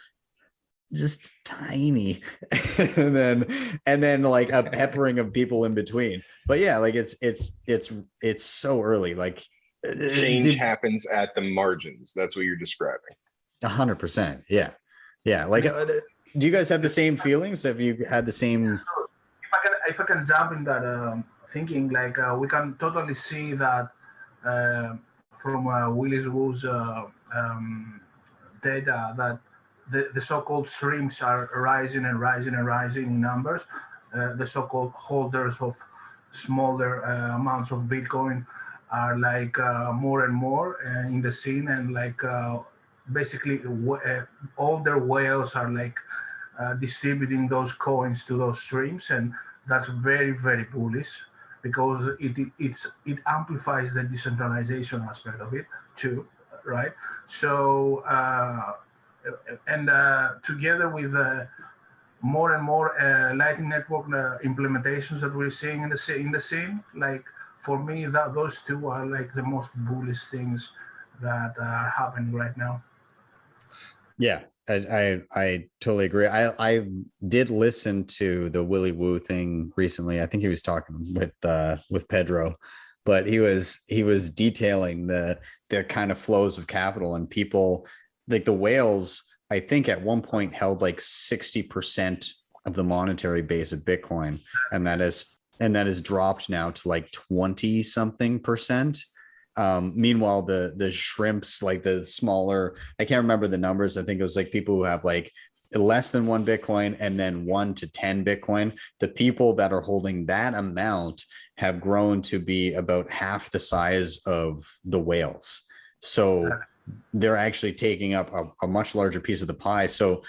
just tiny, and then like a peppering of people in between. But yeah, like it's so early. Like change happens at the margins. That's what you're describing. 100%. Yeah. Like, do you guys have the same feelings? Have you had the same? So if I can jump in that thinking, like we can totally see that from Willis Wu's data that the so-called streams are rising and rising and rising in numbers. The so-called holders of smaller amounts of Bitcoin are like more and more in the scene, and like basically older whales are like distributing those coins to those streams, and that's very, very bullish because it amplifies the decentralization aspect of it too, right? So and together with more and more Lightning Network implementations that we're seeing in the scene, like for me, those two are like the most bullish things that are happening right now. Yeah, I totally agree. I did listen to the Willy Woo thing recently. I think he was talking with Pedro, but he was detailing the kind of flows of capital, and people like the whales. I think at one point held like 60% of the monetary base of Bitcoin, and that is dropped now to like 20 something percent. Meanwhile, the shrimps, like the smaller, I can't remember the numbers. I think it was like people who have like less than one Bitcoin and then 1 to 10 Bitcoin. The people that are holding that amount have grown to be about half the size of the whales. So they're actually taking up a much larger piece of the pie. So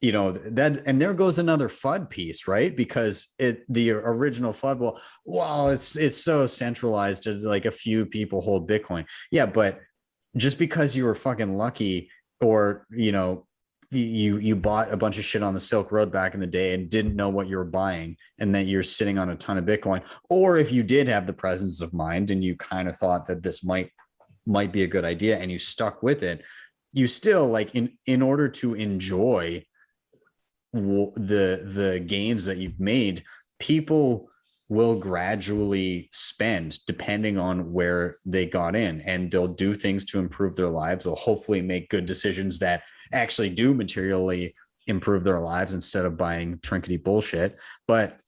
that, and there goes another FUD piece, right? Because the original FUD, well, it's so centralized to like a few people hold Bitcoin. Yeah, but just because you were fucking lucky, or you bought a bunch of shit on the Silk Road back in the day and didn't know what you were buying, and that you're sitting on a ton of Bitcoin, or if you did have the presence of mind and you kind of thought that this might be a good idea and you stuck with it, you still, like, in order to enjoy the gains that you've made, people will gradually spend depending on where they got in, and they'll do things to improve their lives. They'll hopefully make good decisions that actually do materially improve their lives instead of buying trinkety bullshit. But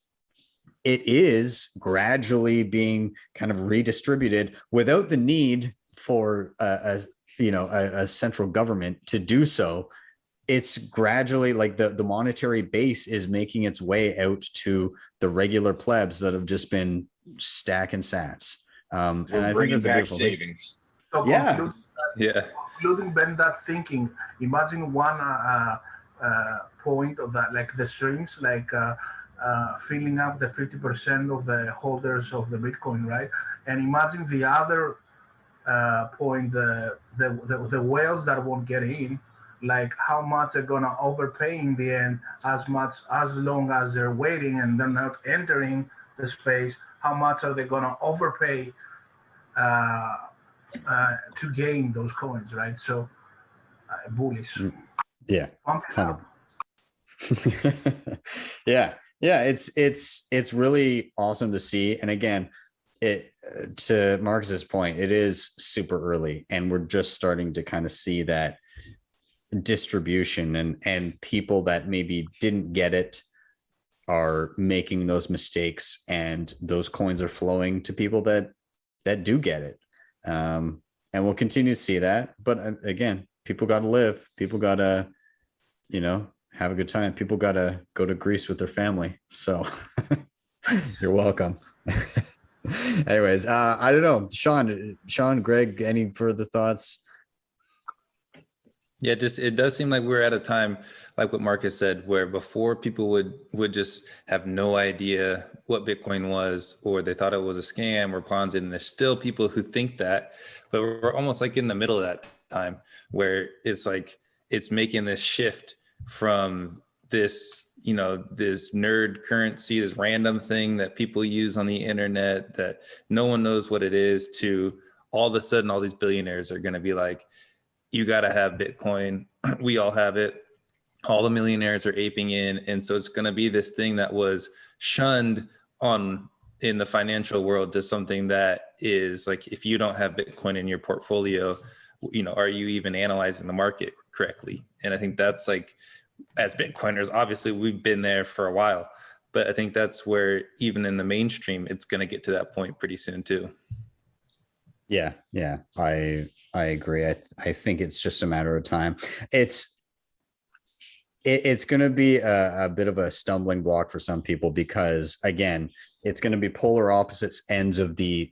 it is gradually being kind of redistributed without the need for a central government to do so. It's gradually, like, the monetary base is making its way out to the regular plebs that have just been stacking sats. And I think that's a beautiful savings. So yeah. Concluding Ben that thinking, imagine one point of that, like the strings, like filling up the 50% of the holders of the Bitcoin, right? And imagine the other point, the whales that won't get in, like how much they're gonna overpay in the end, as long as they're waiting and they're not entering the space. How much are they gonna overpay to gain those coins, right? So bullish. Yeah. Pump it up. yeah. It's really awesome to see. And again, to Marcus's point, it is super early, and we're just starting to kind of see that distribution, and people that maybe didn't get it are making those mistakes, and those coins are flowing to people that do get it. And we'll continue to see that. But again, people got to live. People got to, have a good time. People got to go to Greece with their family. So you're welcome. Anyways, I don't know. Sean, Greg, any further thoughts? Yeah, it does seem like we're at a time, like what Marcus said, where before people would just have no idea what Bitcoin was, or they thought it was a scam or Ponzi, and there's still people who think that, but we're almost like in the middle of that time where it's like it's making this shift from this, this nerd currency, this random thing that people use on the internet that no one knows what it is, to all of a sudden all these billionaires are going to be like, you got to have Bitcoin. We all have it. All the millionaires are aping in. And so it's going to be this thing that was shunned in the financial world to something that is like, if you don't have Bitcoin in your portfolio, are you even analyzing the market correctly? And I think that's like, as Bitcoiners, obviously we've been there for a while, but I think that's where even in the mainstream, it's going to get to that point pretty soon too. Yeah. I agree. I think it's just a matter of time. It's going to be a bit of a stumbling block for some people, because again, it's going to be polar opposites ends of the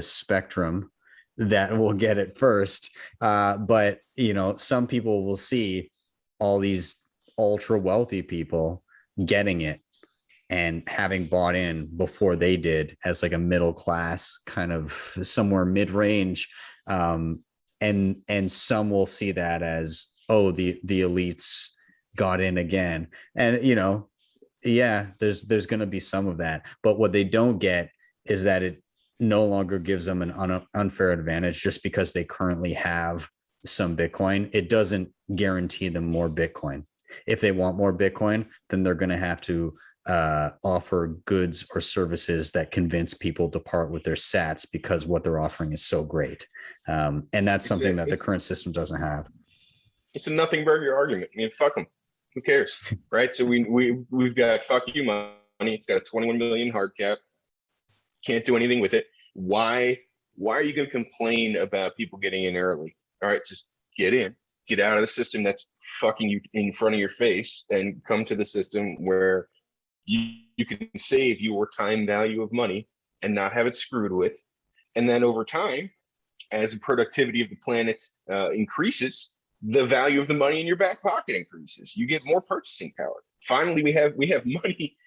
spectrum that will get it first. But some people will see all these ultra wealthy people getting it and having bought in before they did, as like a middle class kind of somewhere mid-range. And some will see that as, oh, the elites got in again. And, there's going to be some of that. But what they don't get is that it no longer gives them an unfair advantage just because they currently have some Bitcoin, it doesn't guarantee them more Bitcoin. If they want more Bitcoin, then they're going to have to offer goods or services that convince people to part with their sats because what they're offering is so great. And that's something that the current system doesn't have. It's a nothing burger argument. I mean, fuck them. Who cares, right? So we've got fuck you money. It's got a 21 million hard cap. Can't do anything with it. Why are you going to complain about people getting in early? All right, just get in, get out of the system that's fucking you in front of your face, and come to the system where you can save your time value of money and not have it screwed with. And then over time, as the productivity of the planet increases, the value of the money in your back pocket increases. You get more purchasing power. Finally, we have money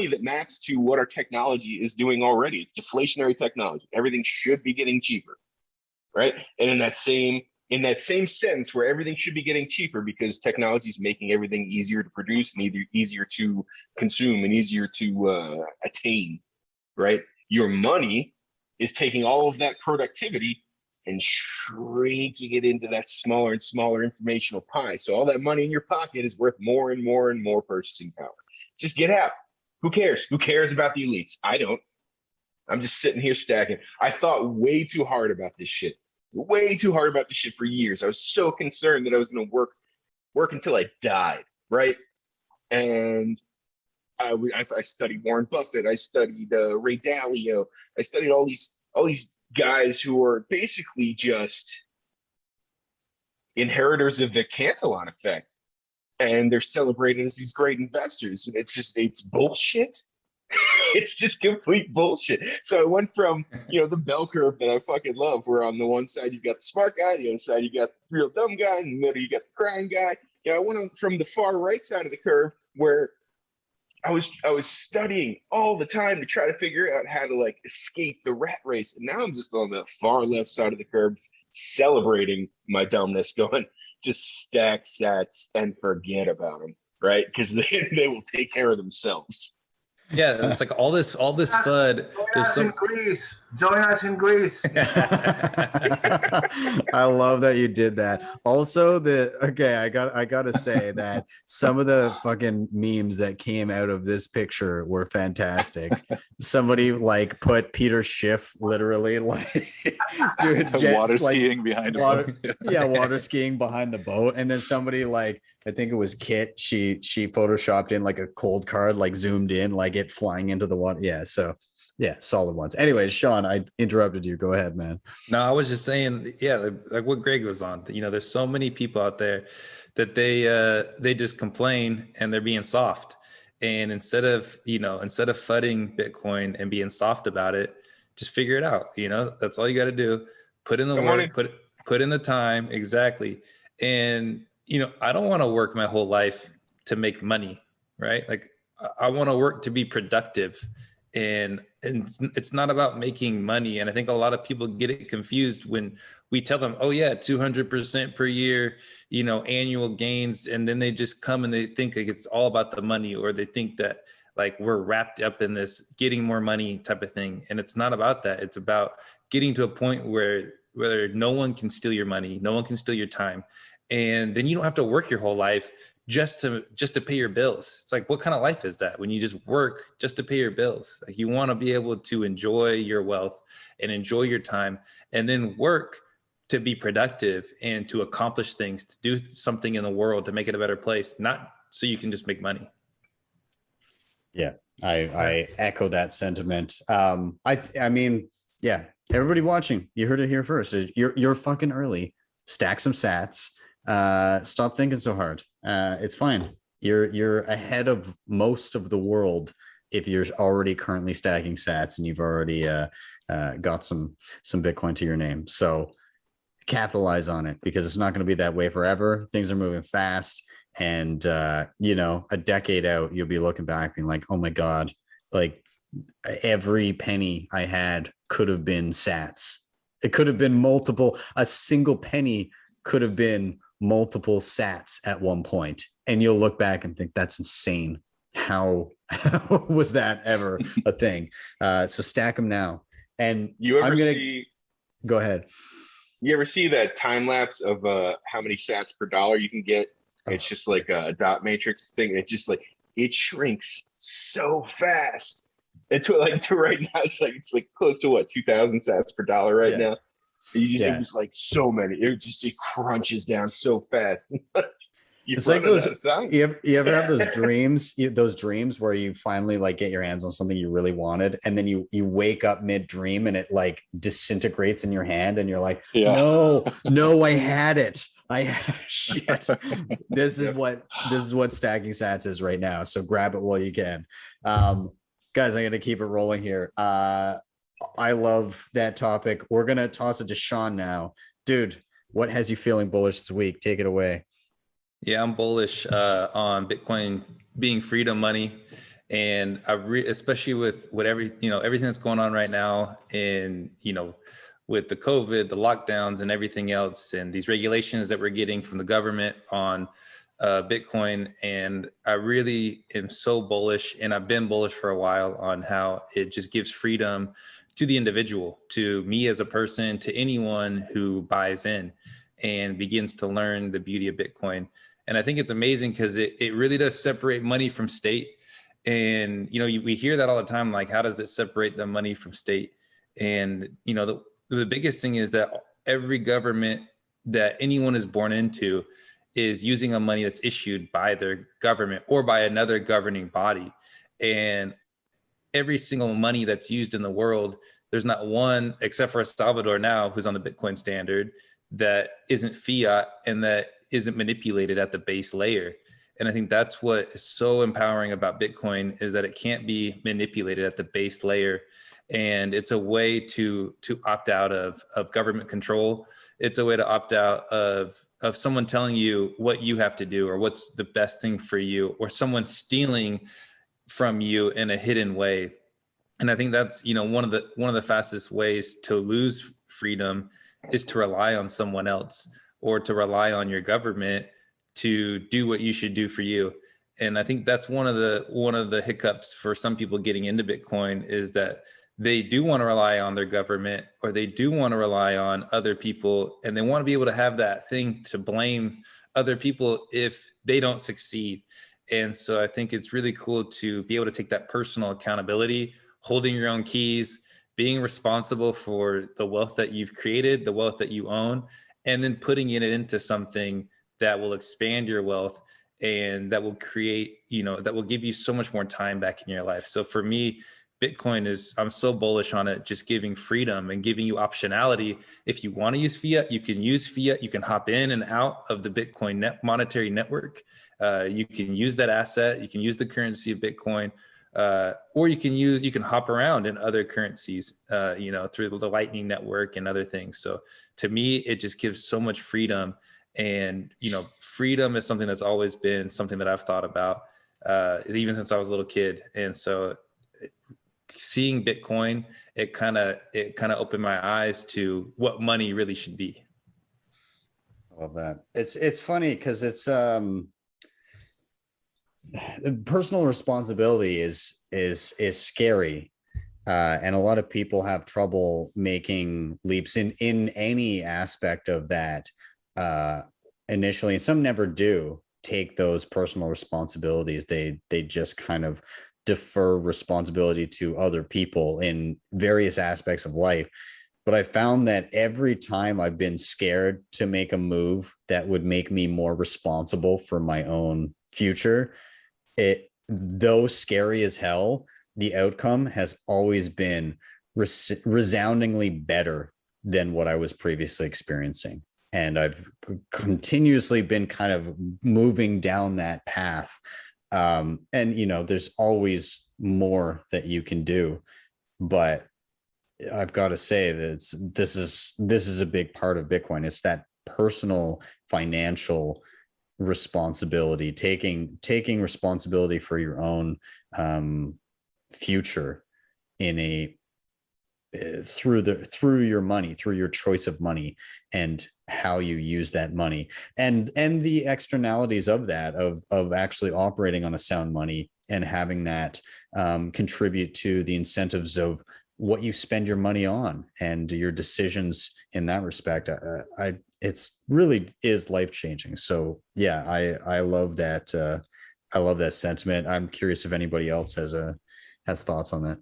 that maps to what our technology is doing already. It's deflationary technology. Everything should be getting cheaper, right? And in that same sense, where everything should be getting cheaper because technology is making everything easier to produce and easier to consume and easier to attain, right? Your money is taking all of that productivity and shrinking it into that smaller and smaller informational pie. So all that money in your pocket is worth more and more and more purchasing power. Just get out. Who cares? Who cares about the elites? I don't. I'm just sitting here stacking. I thought way too hard about this shit. Way too hard about this shit for years. I was so concerned that I was going to work until I died, right? And I studied Warren Buffett. I studied Ray Dalio. I studied all these guys who are basically just inheritors of the Cantillon effect, and they're celebrated as these great investors. And it's bullshit. It's just complete bullshit. So I went from, the bell curve that I fucking love, where on the one side you've got the smart guy, the other side you got the real dumb guy, in the middle you got the crying guy. I went from the far right side of the curve, where I was studying all the time to try to figure out how to escape the rat race. And now I'm just on the far left side of the curve, celebrating my dumbness, going, just stack sats and forget about them, right? Because they will take care of themselves. Yeah, it's like all this FUD. Join us in Greece. I love that you did that. Also, I gotta say that some of the fucking memes that came out of this picture were fantastic. Somebody put Peter Schiff literally water skiing behind water skiing behind the boat, and then somebody I think it was Kit. She photoshopped in a cold card, zoomed in, it flying into the water. Yeah. So yeah, solid ones. Anyways, Sean, I interrupted you. Go ahead, man. No, I was just saying, yeah, like what Greg was on. There's so many people out there that they just complain and they're being soft. And instead of fudding Bitcoin and being soft about it, just figure it out. That's all you got to do. Put in the work, put in the time. Exactly. And I don't want to work my whole life to make money, right? I want to work to be productive, and it's not about making money. And I think a lot of people get it confused when we tell them, oh yeah, 200% per year, annual gains. And then they just come and they think it's all about the money, or they think that we're wrapped up in this getting more money type of thing. And it's not about that. It's about getting to a point where no one can steal your money, no one can steal your time. And then you don't have to work your whole life just to pay your bills. It's what kind of life is that when you just work just to pay your bills? You want to be able to enjoy your wealth and enjoy your time, and then work to be productive and to accomplish things, to do something in the world, to make it a better place, not so you can just make money. Yeah, I echo that sentiment. I mean, yeah, everybody watching, you heard it here first. You're fucking early. Stack some sats. Stop thinking so hard. It's fine. You're ahead of most of the world if you're already currently stacking sats and you've already got some Bitcoin to your name. So capitalize on it, because it's not going to be that way forever. Things are moving fast, and a decade out, you'll be looking back being like, oh my God, every penny I had could have been sats. It could have been multiple. A single penny could have been multiple sats at one point, and you'll look back and think, that's insane. How was that ever a thing? So stack them now. And you ever see? Go ahead. You ever see that time lapse of how many sats per dollar you can get? It's just like a dot matrix thing. And it's just like it shrinks so fast. And to right now, it's like close to what, 2,000 sats per dollar right now. And it was like so many. It crunches down so fast. It's like those. You ever have those dreams? Those dreams where you finally like get your hands on something you really wanted, and then you wake up mid dream and it like disintegrates in your hand, and you're like, no, I had it. Shit. This is what stacking sats is right now. So grab it while you can. Guys, I'm gonna keep it rolling here. I love that topic. We're gonna toss it to Sean now, dude. What has you feeling bullish this week? Take it away. Yeah, I'm bullish on Bitcoin being freedom money, and especially with everything that's going on right now, and with the COVID, the lockdowns, and everything else, and these regulations that we're getting from the government on Bitcoin. And I really am so bullish, and I've been bullish for a while on how it just gives freedom to the individual, to me as a person, to anyone who buys in and begins to learn the beauty of Bitcoin. And I think it's amazing because it really does separate money from state. And, we hear that all the time, like, how does it separate the money from state? And, the biggest thing is that every government that anyone is born into is using a money that's issued by their government or by another governing body. And every single money that's used in the world, there's not one, except for El Salvador now, who's on the Bitcoin standard, that isn't fiat and that isn't manipulated at the base layer. And I think that's what is so empowering about Bitcoin, is that it can't be manipulated at the base layer. And it's a way to opt out of government control. It's a way to opt out of someone telling you what you have to do or what's the best thing for you, or someone stealing from you in a hidden way. And I think that's, one of the fastest ways to lose freedom is to rely on someone else, or to rely on your government to do what you should do for you. And I think that's one of the hiccups for some people getting into Bitcoin, is that they do want to rely on their government, or they do want to rely on other people, and they want to be able to have that thing to blame other people if they don't succeed. And so I think it's really cool to be able to take that personal accountability, holding your own keys, being responsible for the wealth that you've created, the wealth that you own, and then putting it into something that will expand your wealth, and that will create, that will give you so much more time back in your life. So for me, Bitcoin I'm so bullish on it, just giving freedom and giving you optionality. If you want to use fiat, you can use fiat. You can hop in and out of the Bitcoin monetary network. You can use that asset. You can use the currency of Bitcoin, or you can hop around in other currencies, through the Lightning Network and other things. So to me, it just gives so much freedom. And, freedom is something that's always been something that I've thought about, even since I was a little kid. And so seeing Bitcoin, it kind of opened my eyes to what money really should be. I love that. It's funny because it's personal responsibility is scary, and a lot of people have trouble making leaps in any aspect of that initially, and some never do take those personal responsibilities. They just kind of defer responsibility to other people in various aspects of life. But I found that every time I've been scared to make a move that would make me more responsible for my own future, though scary as hell, the outcome has always been resoundingly better than what I was previously experiencing. And I've continuously been kind of moving down that path. And, there's always more that you can do, but I've got to say that this is a big part of Bitcoin. It's that personal financial responsibility, taking responsibility for your own future in through your money, through your choice of money and how you use that money, and the externalities of that, of actually operating on a sound money and having that contribute to the incentives of what you spend your money on and your decisions in that respect. It's really is life changing. So yeah, I love that. I love that sentiment. I'm curious if anybody else has thoughts on that.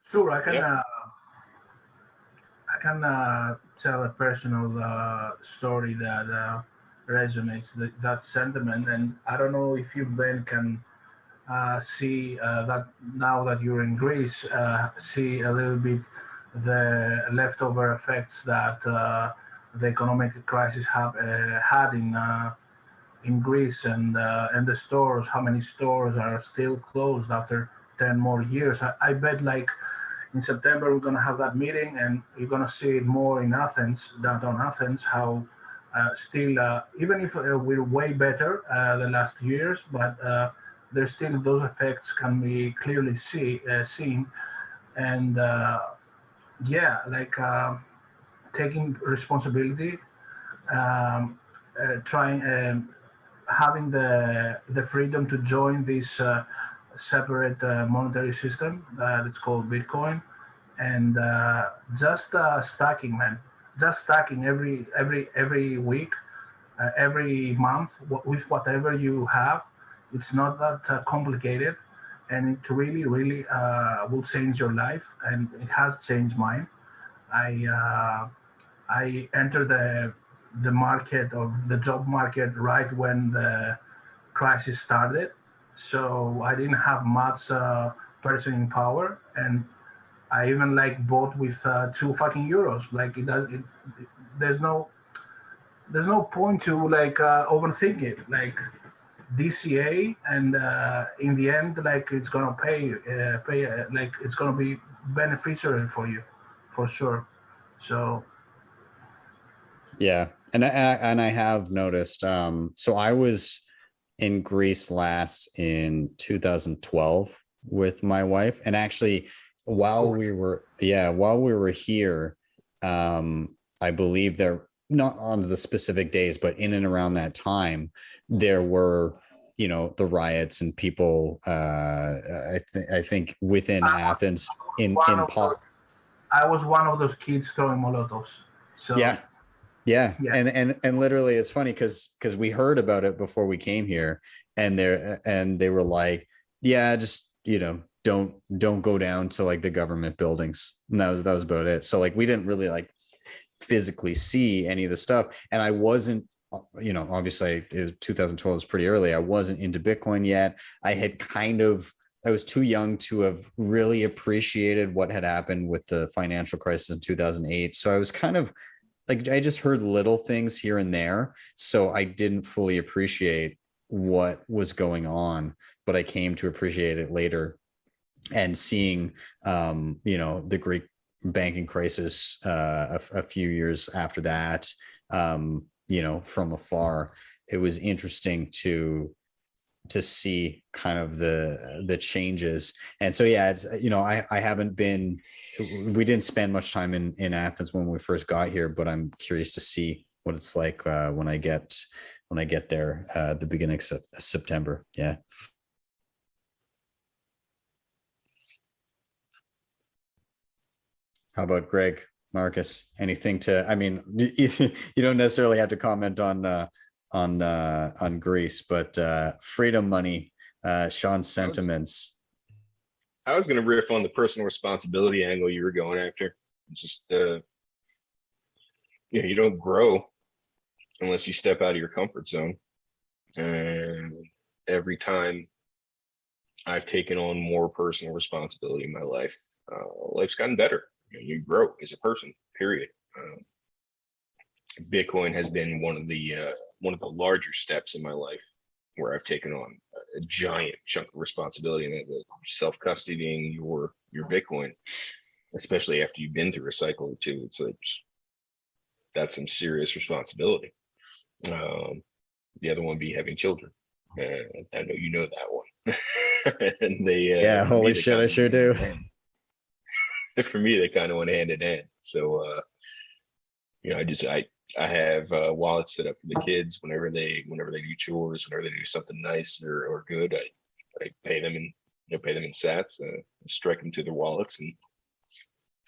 Sure, Yeah. I can tell a personal story that resonates that sentiment, and I don't know if you, Ben, can see that now that you're in Greece, see a little bit the leftover effects that the economic crisis have had in Greece, and the stores. How many stores are still closed after 10 more years? I bet like in September we're gonna have that meeting, and you're gonna see it more in Athens, downtown Athens. How still, even if we're way better the last years, but there's still those effects can be clearly seen, and yeah, like taking responsibility, um, trying, having the freedom to join this separate monetary system that it's called Bitcoin, and just stacking, man, just stacking every week, every month with whatever you have. It's not that complicated, and it really will change your life, and it has changed mine. I entered the market, or the job market, right when the crisis started, so I didn't have much purchasing power, and I even like bought with €2 fucking. Like there's no point to like overthink it. Like DCA, and in the end, like it's gonna pay, like it's gonna be beneficial for you, for sure. So Yeah, and I have noticed. So I was in Greece last in 2012 with my wife, and actually, while we were here, I believe there, not on the specific days, but in and around that time, there were, the riots and people. I think within Athens one in of those, I was one of those kids throwing molotovs. So Yeah. Yeah. yeah, And literally it's funny because we heard about it before we came here, and they were like, yeah, just, don't go down to like the government buildings. And that was about it. So like we didn't really like physically see any of the stuff. And I wasn't, obviously 2012 was pretty early. I wasn't into Bitcoin yet. I was too young to have really appreciated what had happened with the financial crisis in 2008. So I was kind of like, I just heard little things here and there. So I didn't fully appreciate what was going on, but I came to appreciate it later. And seeing, the Greek banking crisis a few years after that, from afar, it was interesting to see kind of the changes. And so yeah, it's, I haven't been, we didn't spend much time in Athens when we first got here, but I'm curious to see what it's like when I get there the beginning of September. Yeah. How about Greg, Marcus? Anything to? I mean, you don't necessarily have to comment on Greece, but freedom money, Sean's sentiments. I was going to riff on the personal responsibility angle you were going after. Just, you don't grow unless you step out of your comfort zone. And every time I've taken on more personal responsibility in my life, life's gotten better. You grow as a person, period. Bitcoin has been one of the larger steps in my life where I've taken on a giant chunk of responsibility, and self-custodying your Bitcoin, especially after you've been through a cycle or two. It's like, that's some serious responsibility. The other one be having children. I know you know that one. And yeah, holy shit, I sure do. For me, they kind of went hand in hand. So, I have wallets set up for the kids whenever they do chores, whenever they do something nice or good. I pay them pay them in sats, strike them to their wallets, and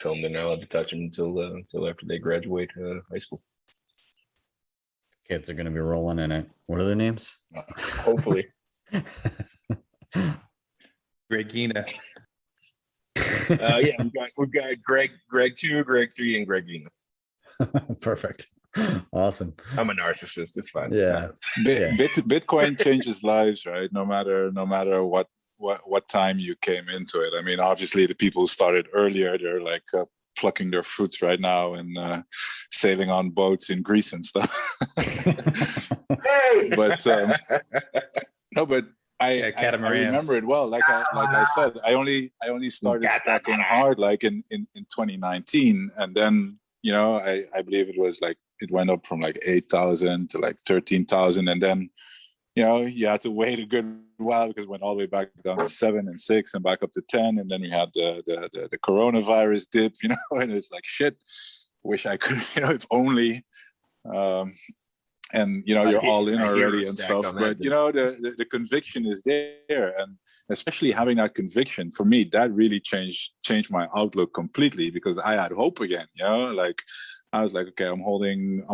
tell them they're not allowed to touch them until after they graduate high school. Kids are going to be rolling in it. What are their names? Hopefully. Regina. Yeah, we've got Greg 2, Greg 3, and Greg Gina. Perfect. Awesome. I'm a narcissist. It's fine. Yeah. Bitcoin changes lives, right? No matter what time you came into it. I mean, obviously the people who started earlier, they're like plucking their fruits right now and sailing on boats in Greece and stuff. But no, but I remember it well. Like I said, I only started stacking hard like in 2019, and then I believe it was like it went up from like 8,000 to like 13,000, and then you had to wait a good while because it went all the way back down to 7 and 6 and back up to 10, and then we had the coronavirus dip, and it's like shit. Wish I could, if only. And you're all in already and stuff, but the conviction is there, and especially having that conviction for me, that really changed my outlook completely, because I had hope again. Like I was like, okay, I'm holding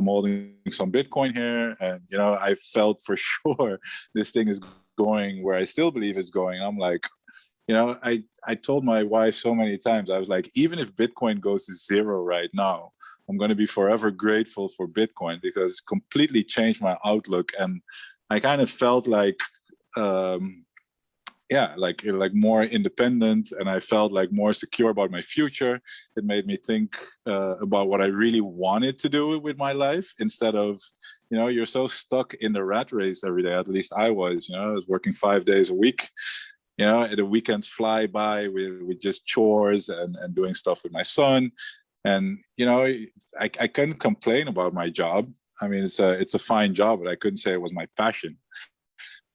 some Bitcoin here, and I felt for sure this thing is going where I still believe it's going. I'm like, I told my wife so many times, I was like, even if Bitcoin goes to 0 right now, I'm going to be forever grateful for Bitcoin, because it completely changed my outlook. And I kind of felt like, like more independent, and I felt like more secure about my future. It made me think about what I really wanted to do with my life, instead of, you're so stuck in the rat race every day. At least I was, I was working 5 days a week. The weekends fly by with just chores and doing stuff with my son. And, I couldn't complain about my job. I mean, it's a fine job, but I couldn't say it was my passion.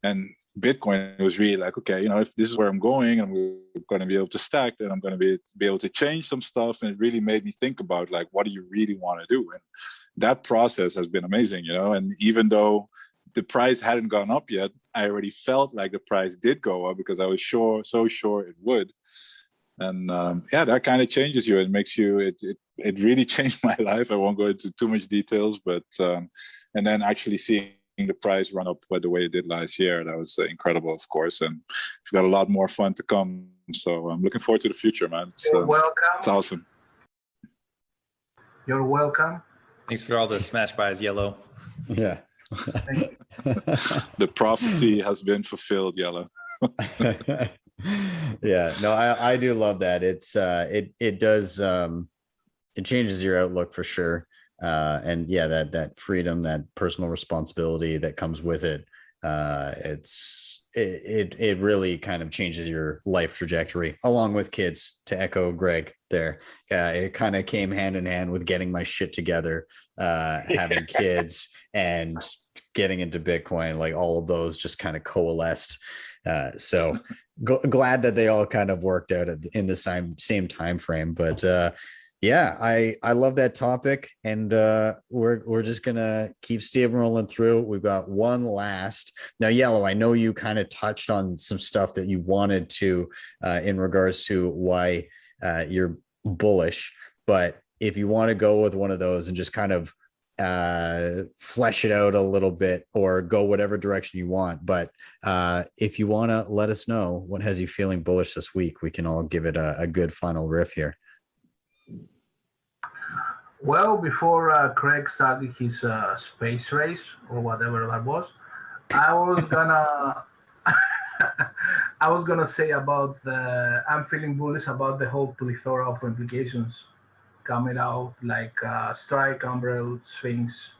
And Bitcoin was really like, okay, if this is where I'm going and we're going to be able to stack, then I'm going to be able to change some stuff. And it really made me think about, like, what do you really want to do? And that process has been amazing, and even though the price hadn't gone up yet, I already felt like the price did go up, because I was so sure it would. And that kind of changes you. It makes you, it really changed my life. I won't go into too much details, but, and then actually seeing the price run up the way it did last year, that was incredible, of course. And we've got a lot more fun to come. So I'm looking forward to the future, man. You're welcome. It's awesome. You're welcome. Thanks for all the smash buys, Yellow. Yeah. The prophecy has been fulfilled, Yellow. Yeah, no, I do love that. It's it does it changes your outlook for sure. And yeah, that freedom, that personal responsibility that comes with it, it really kind of changes your life trajectory, along with kids, to echo Greg there. It kind of came hand in hand with getting my shit together, having kids and getting into Bitcoin. Like, all of those just kind of coalesced. So glad that they all kind of worked out in the same time frame. But yeah, I love that topic, and we're just gonna keep steamrolling through. We've got one last. Now, Yellow, I know you kind of touched on some stuff that you wanted to in regards to why you're bullish, but if you want to go with one of those and just kind of flesh it out a little bit, or go whatever direction you want, but if you want to let us know what has you feeling bullish this week, we can all give it a good final riff here. Well, before Craig started his space race or whatever that was, I was gonna say about I'm feeling bullish about the whole plethora of implications coming out, like Strike, Umbrel, Sphinx,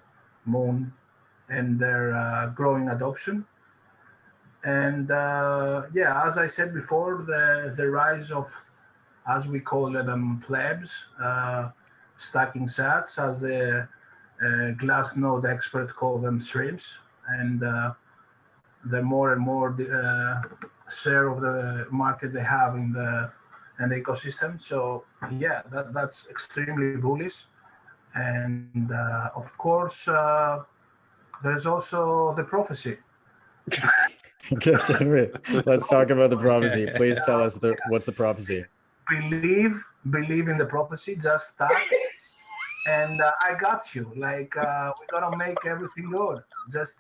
Moon, and their growing adoption. And yeah, as I said before, the rise of, as we call them, plebs, stacking sats, as the Glassnode experts call them, streams, and the more and more share of the market they have in the ecosystem. So yeah, that's extremely bullish. And of course, there's also the prophecy. Let's talk about the prophecy. Please tell us what's the prophecy. Believe in the prophecy. Just start, and I got you. Like we're gonna make everything good. Just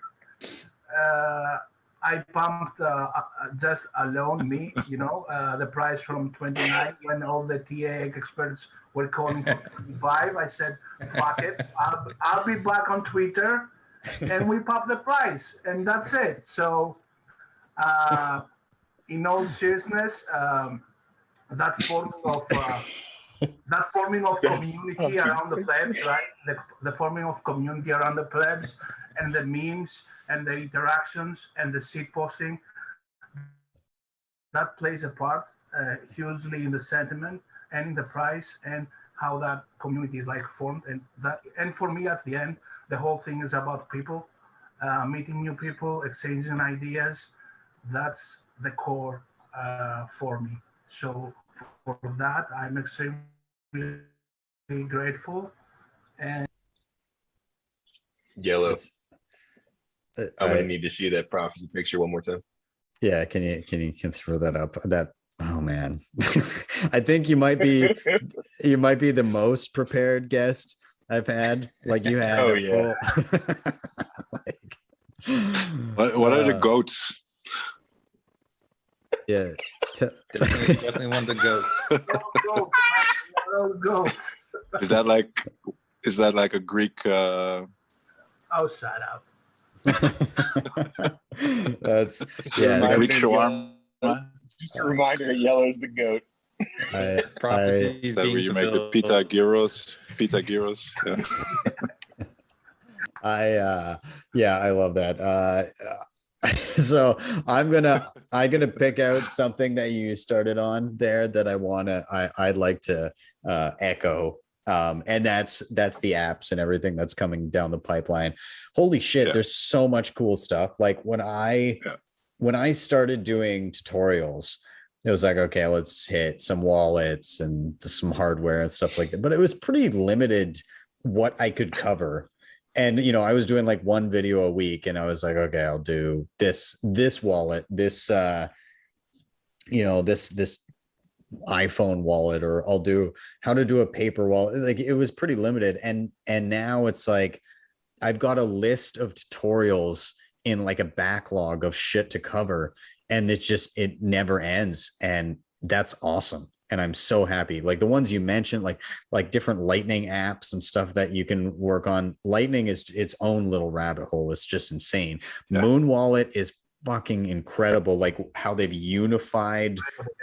I pumped just alone me. The price from 29 when all the TA experts were calling for 25. I said, "Fuck it. I'll be back on Twitter." And we pop the price, and that's it. So, in all seriousness, that forming of community around the plebs, right? The forming of community around the plebs, and the memes and the interactions and the seed posting, that plays a part hugely in the sentiment and in the price and how that community is like formed. And for me, at the end, the whole thing is about people, meeting new people, exchanging ideas. That's the core for me. So for that, I'm extremely grateful. And Yellow. I'm gonna need to see that prophecy picture one more time. Yeah, can you throw that up? Oh man, I think you might be the most prepared guest I've had. Like you had full. What are the goats? Yeah, definitely one of the goats. Goats. Is that like a Greek? Oh, shut up. That's Greek shawarma. Just a reminder that Yellow is the goat. Prophecies that being where you make the fulfilled. pita gyros. Yeah. I love that. So I'm gonna pick out something that you started on there that I'd like to echo. And that's the apps and everything that's coming down the pipeline. Holy shit, there's so much cool stuff. Like when I started doing tutorials, it was like, okay, let's hit some wallets and some hardware and stuff like that. But it was pretty limited what I could cover. And, I was doing like one video a week and I was like, okay, I'll do this wallet, this iPhone wallet, or I'll do how to do a paper wallet. Like it was pretty limited. And now it's like, I've got a list of tutorials in like a backlog of shit to cover. And it never ends. And that's awesome. And I'm so happy. Like the ones you mentioned, like different Lightning apps and stuff that you can work on. Lightning is its own little rabbit hole. It's just insane. Yeah. Moon Wallet is fucking incredible. Like how they've unified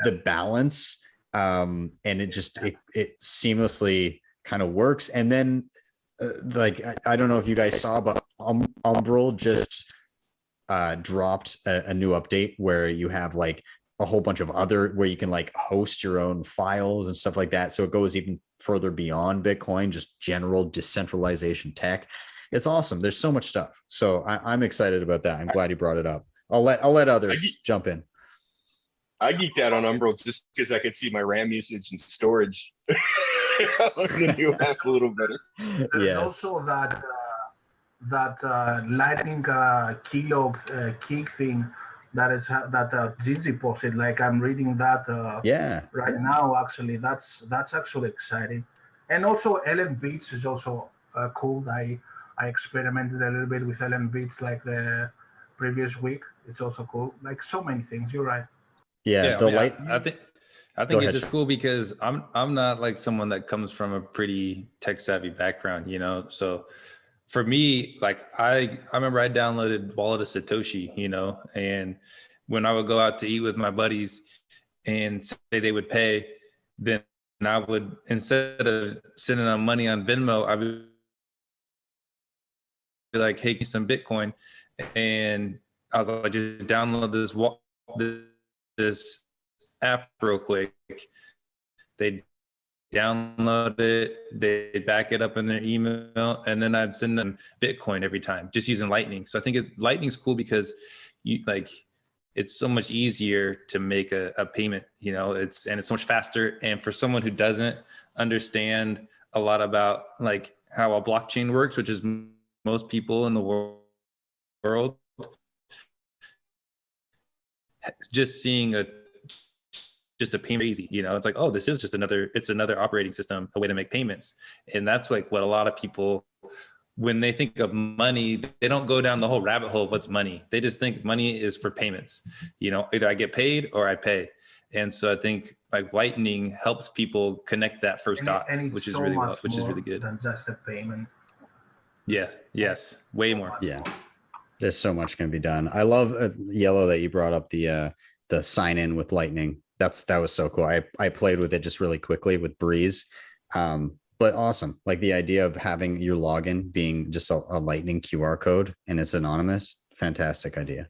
the balance. And it seamlessly kind of works. And then like, I don't know if you guys saw, but Umbral just dropped a new update where you have like a whole bunch of where you can like host your own files and stuff like that. So it goes even further beyond Bitcoin, just general decentralization tech. It's awesome. There's so much stuff. So I'm excited about that. I'm glad you brought it up. I'll let others jump in. I geeked out on Umbral just because I could see my RAM usage and storage on the new app a little better. There's also that Lightning keylog key thing that Gigi posted. Like I'm reading that right now. Actually, that's actually exciting. And also LN Beats is also cool. I experimented a little bit with LN Beats like the previous week. It's also cool. Like so many things. You're right. I think it's just cool because I'm not like someone that comes from a pretty tech savvy background, so for me, like I remember I downloaded Wallet of Satoshi, and when I would go out to eat with my buddies and say they would pay, then I would, instead of sending them money on Venmo, I would be like, hey, give me some Bitcoin. And I was like, just download this app real quick. They download it, they back it up in their email, and then I'd send them Bitcoin every time, just using Lightning. So I think Lightning's cool because it's so much easier to make a payment, it's so much faster. And for someone who doesn't understand a lot about like how a blockchain works, which is most people in the world, just seeing just a payment crazy, you know, it's like, oh, this is just another operating system, a way to make payments. And that's like what a lot of people, when they think of money, they don't go down the whole rabbit hole of what's money. They just think money is for payments. You know, either I get paid or I pay. And so I think like Lightning helps people connect that first dot, which is really good. Than just a payment. Yeah. Yes. Way more. Yeah. There's so much can be done. I love Yellow that you brought up the sign in with Lightning. That was so cool. I played with it just really quickly with Breeze. But awesome. Like the idea of having your login being just a Lightning QR code and it's anonymous. Fantastic idea.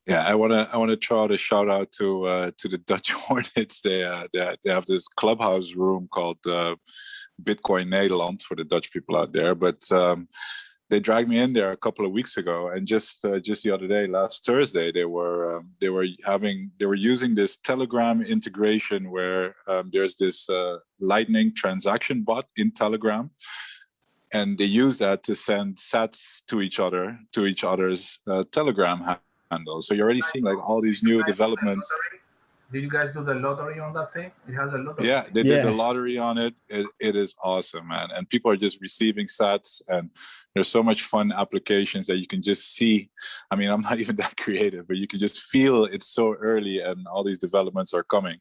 Yeah, I wanna throw out a shout out to the Dutch Hornets. They have this clubhouse room called Bitcoin Nederland for the Dutch people out there. But they dragged me in there a couple of weeks ago, and just the other day, last Thursday, they were using this Telegram integration where there's this Lightning transaction bot in Telegram, and they use that to send sats to each other's Telegram handles. So you're already seeing like all these new developments. Did you guys do the lottery on that thing? It has a lottery. Yeah, they did the lottery on it. It is awesome, man. And people are just receiving sats, and there's so much fun applications that you can just see. I mean, I'm not even that creative, but you can just feel it's so early and all these developments are coming.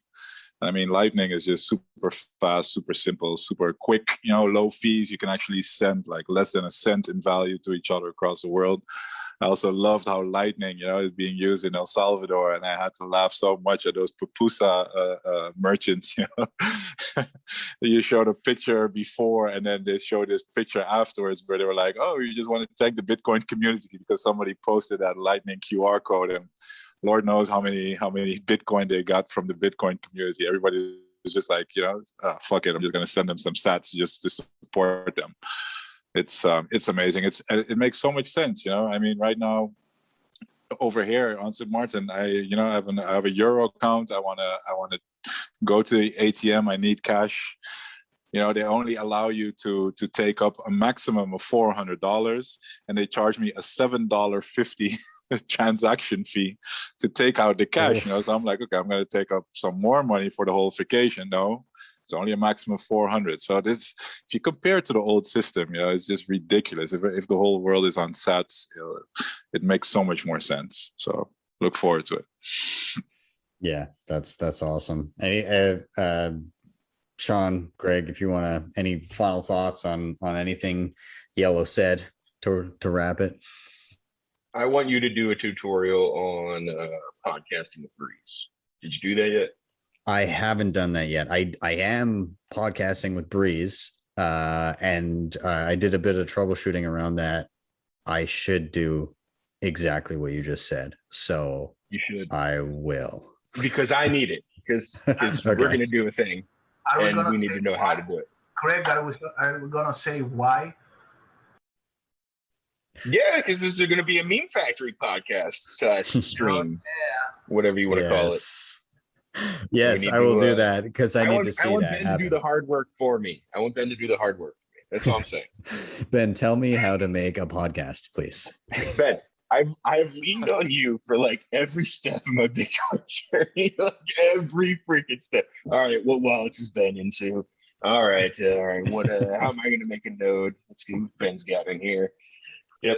I mean, Lightning is just super fast, super simple, super quick, you know, low fees. You can actually send like less than a cent in value to each other across the world. I also loved how Lightning, you know, is being used in El Salvador, and I had to laugh so much at those pupusa merchants. You know, you showed a picture before, and then they showed this picture afterwards, where they were like, "Oh, you just want to thank the Bitcoin community because somebody posted that Lightning QR code," and Lord knows how many Bitcoin they got from the Bitcoin community. Everybody was just like, you know, fuck it, I'm just going to send them some sats just to support them. It's amazing. It makes so much sense, you know. I mean, right now over here on St. Martin, I have a Euro account. I want to go to the ATM. I need cash. You know, they only allow you to take up a maximum of $400, and they charge me a $7.50 transaction fee to take out the cash. You know, so I'm like, okay, I'm going to take up some more money for the whole vacation. No, it's only a maximum of 400. So this, if you compare it to the old system, you know, it's just ridiculous. If the whole world is on sats, you know, it makes so much more sense. So look forward to it. Yeah, that's awesome. Sean, Greg, if you want to, any final thoughts on anything Yellow said to wrap it? I want you to do a tutorial on podcasting with Breeze. Did you do that yet? I haven't done that yet. I am podcasting with Breeze, and I did a bit of troubleshooting around that. I should do exactly what you just said. So you should. I will. Because I need it. Because Okay. We're going to do a thing. And we need to know how to do it. Craig, I was going to say why. Yeah, because this is going to be a meme factory podcast stream, whatever you want to call it. Yes, I will do that because I need to see that. I want Ben to do the hard work for me. That's all I'm saying. Ben, tell me how to make a podcast, please. Ben, I've leaned on you for like every step of my Bitcoin journey, like every freaking step. All right, what wallets is Ben into? All right. What? How am I going to make a node? Let's see what Ben's got in here. Yep,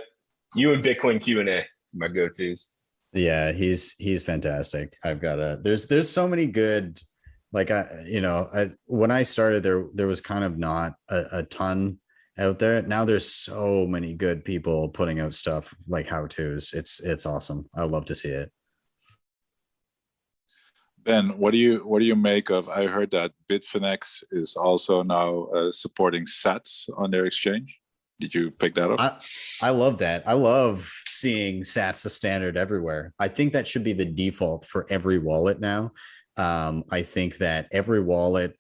you and Bitcoin Q&A, my go-tos. Yeah, he's fantastic. I've got there's so many good, like when I started there was kind of not a ton out there. Now there's so many good people putting out stuff like how-tos. It's awesome. I love to see it. Ben, what do you make of? I heard that Bitfinex is also now supporting sats on their exchange. Did you pick that up? I love that. I love seeing sats the standard everywhere. I think that should be the default for every wallet now. I think that every wallet,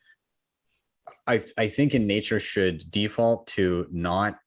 I think in nature should default to not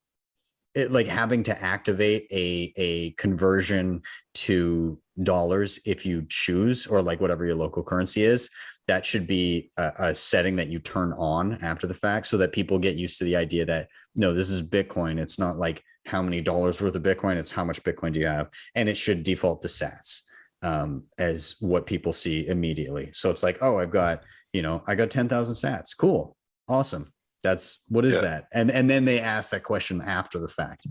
like having to activate a conversion to dollars if you choose, or like whatever your local currency is. That should be a setting that you turn on after the fact, so that people get used to the idea that, no, this is Bitcoin. It's not like how many dollars worth of Bitcoin. It's how much Bitcoin do you have? And it should default to sats. as what people see immediately. So it's like, oh, I got 10,000 sats. Cool. Awesome. That's what is that? And then they ask that question after the fact,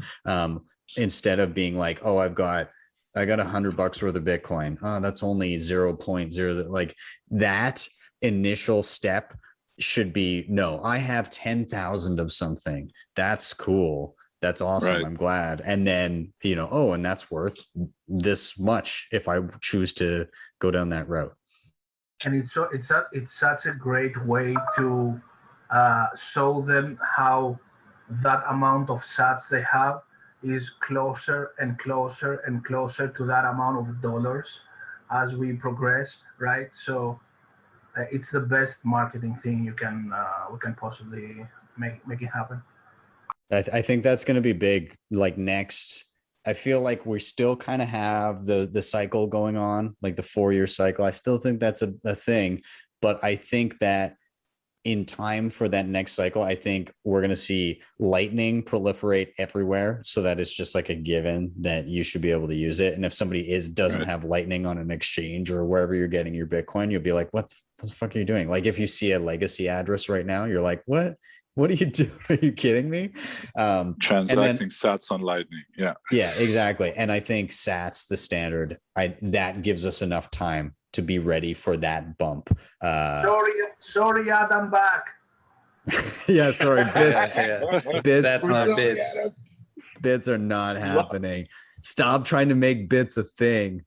instead of being like, oh, I got $100 worth of Bitcoin. Oh, that's only 0.0. Like that initial step should be, no, I have 10,000 of something. That's cool. That's awesome. Right. I'm glad. And then, oh, and that's worth this much if I choose to go down that route. And it's such a great way to show them how that amount of sats they have is closer and closer and closer to that amount of dollars as we progress, right? So it's the best marketing thing we can possibly make it happen. I think that's going to be big. Like next, I feel like we still kind of have the cycle going on, like the 4-year cycle. I still think that's a thing, but I think that in time for that next cycle, I think we're going to see Lightning proliferate everywhere, so that it's just like a given that you should be able to use it. And if somebody doesn't have Lightning on an exchange or wherever you're getting your Bitcoin, you'll be like, what the fuck are you doing? Like if you see a legacy address right now, you're like, what are you doing? Are you kidding me? Transacting sats on Lightning. Yeah, exactly. And I think sats the standard. That gives us enough time to be ready for that bump. Sorry, Adam, back. Yeah, sorry, bits are not happening. Stop trying to make bits a thing.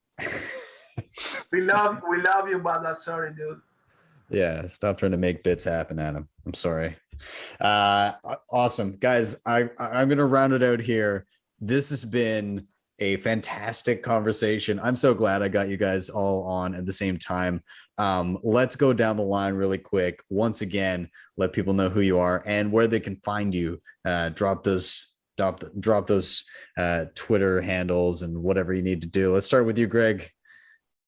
we love you, but that's sorry, dude. Yeah, stop trying to make bits happen, Adam. I'm sorry. Awesome, guys. I'm gonna round it out here. This has been a fantastic conversation. I'm so glad I got you guys all on at the same time. Let's go down the line really quick. Once again, let people know who you are and where they can find you. Drop those Twitter handles and whatever you need to do. Let's start with you, Greg.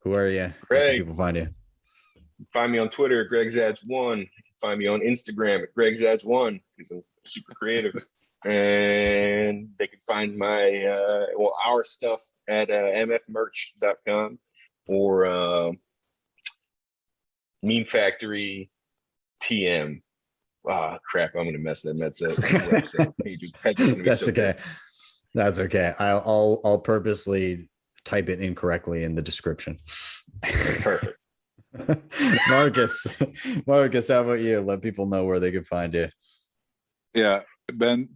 Who are you? Greg. Where can people find you? Find me on Twitter, GregZads1. You can find me on Instagram at GregZads1 because I'm super creative. And they can find my our stuff at mfmerch.com or Meme Factory TM. Ah, crap! I'm gonna mess that mess up. That's okay. That's okay. I'll purposely type it incorrectly in the description. Perfect. Marcus, how about you? Let people know where they can find you. Yeah, Ben,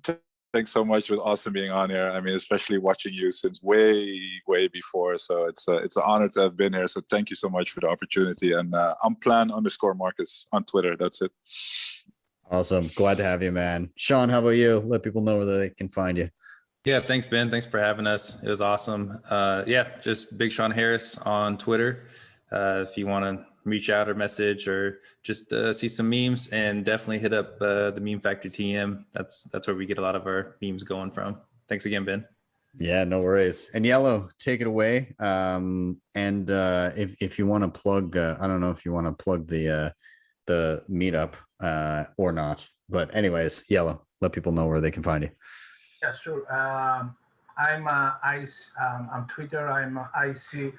thanks so much. It was awesome being on here. I mean, especially watching you since way before. So it's an honor to have been here. So thank you so much for the opportunity. And I'm plan_Marcus on Twitter. That's it. Awesome. Glad to have you, man. Sean, how about you? Let people know where they can find you. Yeah, thanks, Ben. Thanks for having us. It was awesome. Just Big Sean Harris on Twitter. If you want to reach out or message or just see some memes, and definitely hit up the Meme Factory TM. That's where we get a lot of our memes going from. Thanks again, Ben. Yeah, no worries. And Yellow, take it away. If you want to plug, I don't know if you want to plug the meetup or not, but anyways, Yellow, let people know where they can find you. Yeah, sure. I'm on Twitter. I'm IC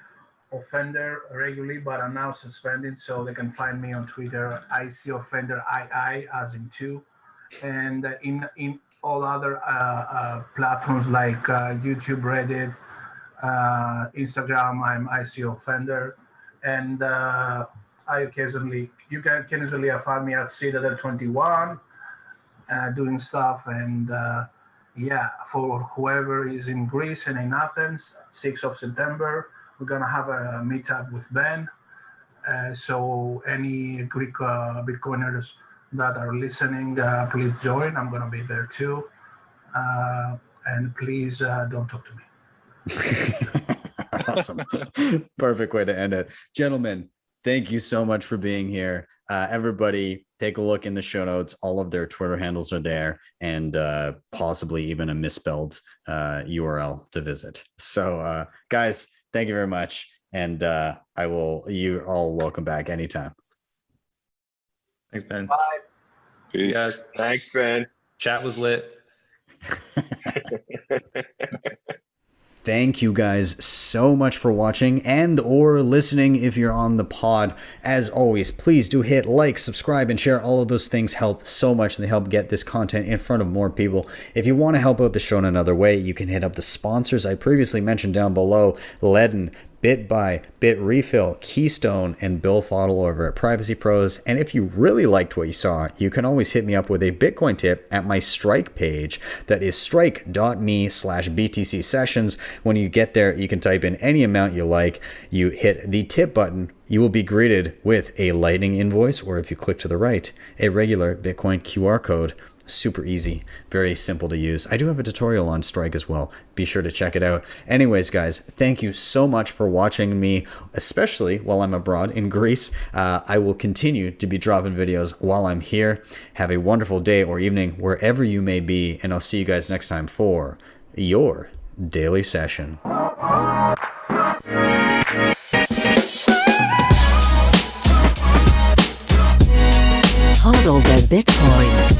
offender regularly, but I'm now suspended, so they can find me on Twitter, IC offender II as in 2, and in all other platforms like YouTube, Reddit, Instagram. I'm IC offender, and you can usually find me at Citadel21 doing stuff, and for whoever is in Greece and in Athens, 6th of September. We're going to have a meetup with Ben. So any Greek Bitcoiners that are listening, please join. I'm going to be there too. And please don't talk to me. Awesome. Perfect way to end it. Gentlemen, thank you so much for being here. Everybody, take a look in the show notes. All of their Twitter handles are there, and possibly even a misspelled URL to visit. So guys, thank you very much. And you're all welcome back anytime. Thanks, Ben. Bye. Peace. Guys. Thanks, Ben. Chat was lit. thank you guys so much for watching and or listening if you're on the pod. As always, please do hit like, subscribe, and share. All of those things help so much, and they help get this content in front of more people. If you want to help out the show in another way, you can hit up the sponsors I previously mentioned down below: LEDN, Bitbuy, Bitrefill, Keystone, and BillFodl over at Privacy Pros. And if you really liked what you saw, you can always hit me up with a Bitcoin tip at my Strike page. That is strike.me/BTC sessions. When you get there, you can type in any amount you like. You hit the tip button. You will be greeted with a Lightning invoice, or if you click to the right, a regular Bitcoin QR code. Super easy, very simple to use. I do have a tutorial on Strike as well. Be sure to check it out. Anyways, guys, thank you so much for watching me, especially while I'm abroad in Greece. I will continue to be dropping videos while I'm here. Have a wonderful day or evening wherever you may be, and I'll see you guys next time for your daily session. Hodl the Bitcoin.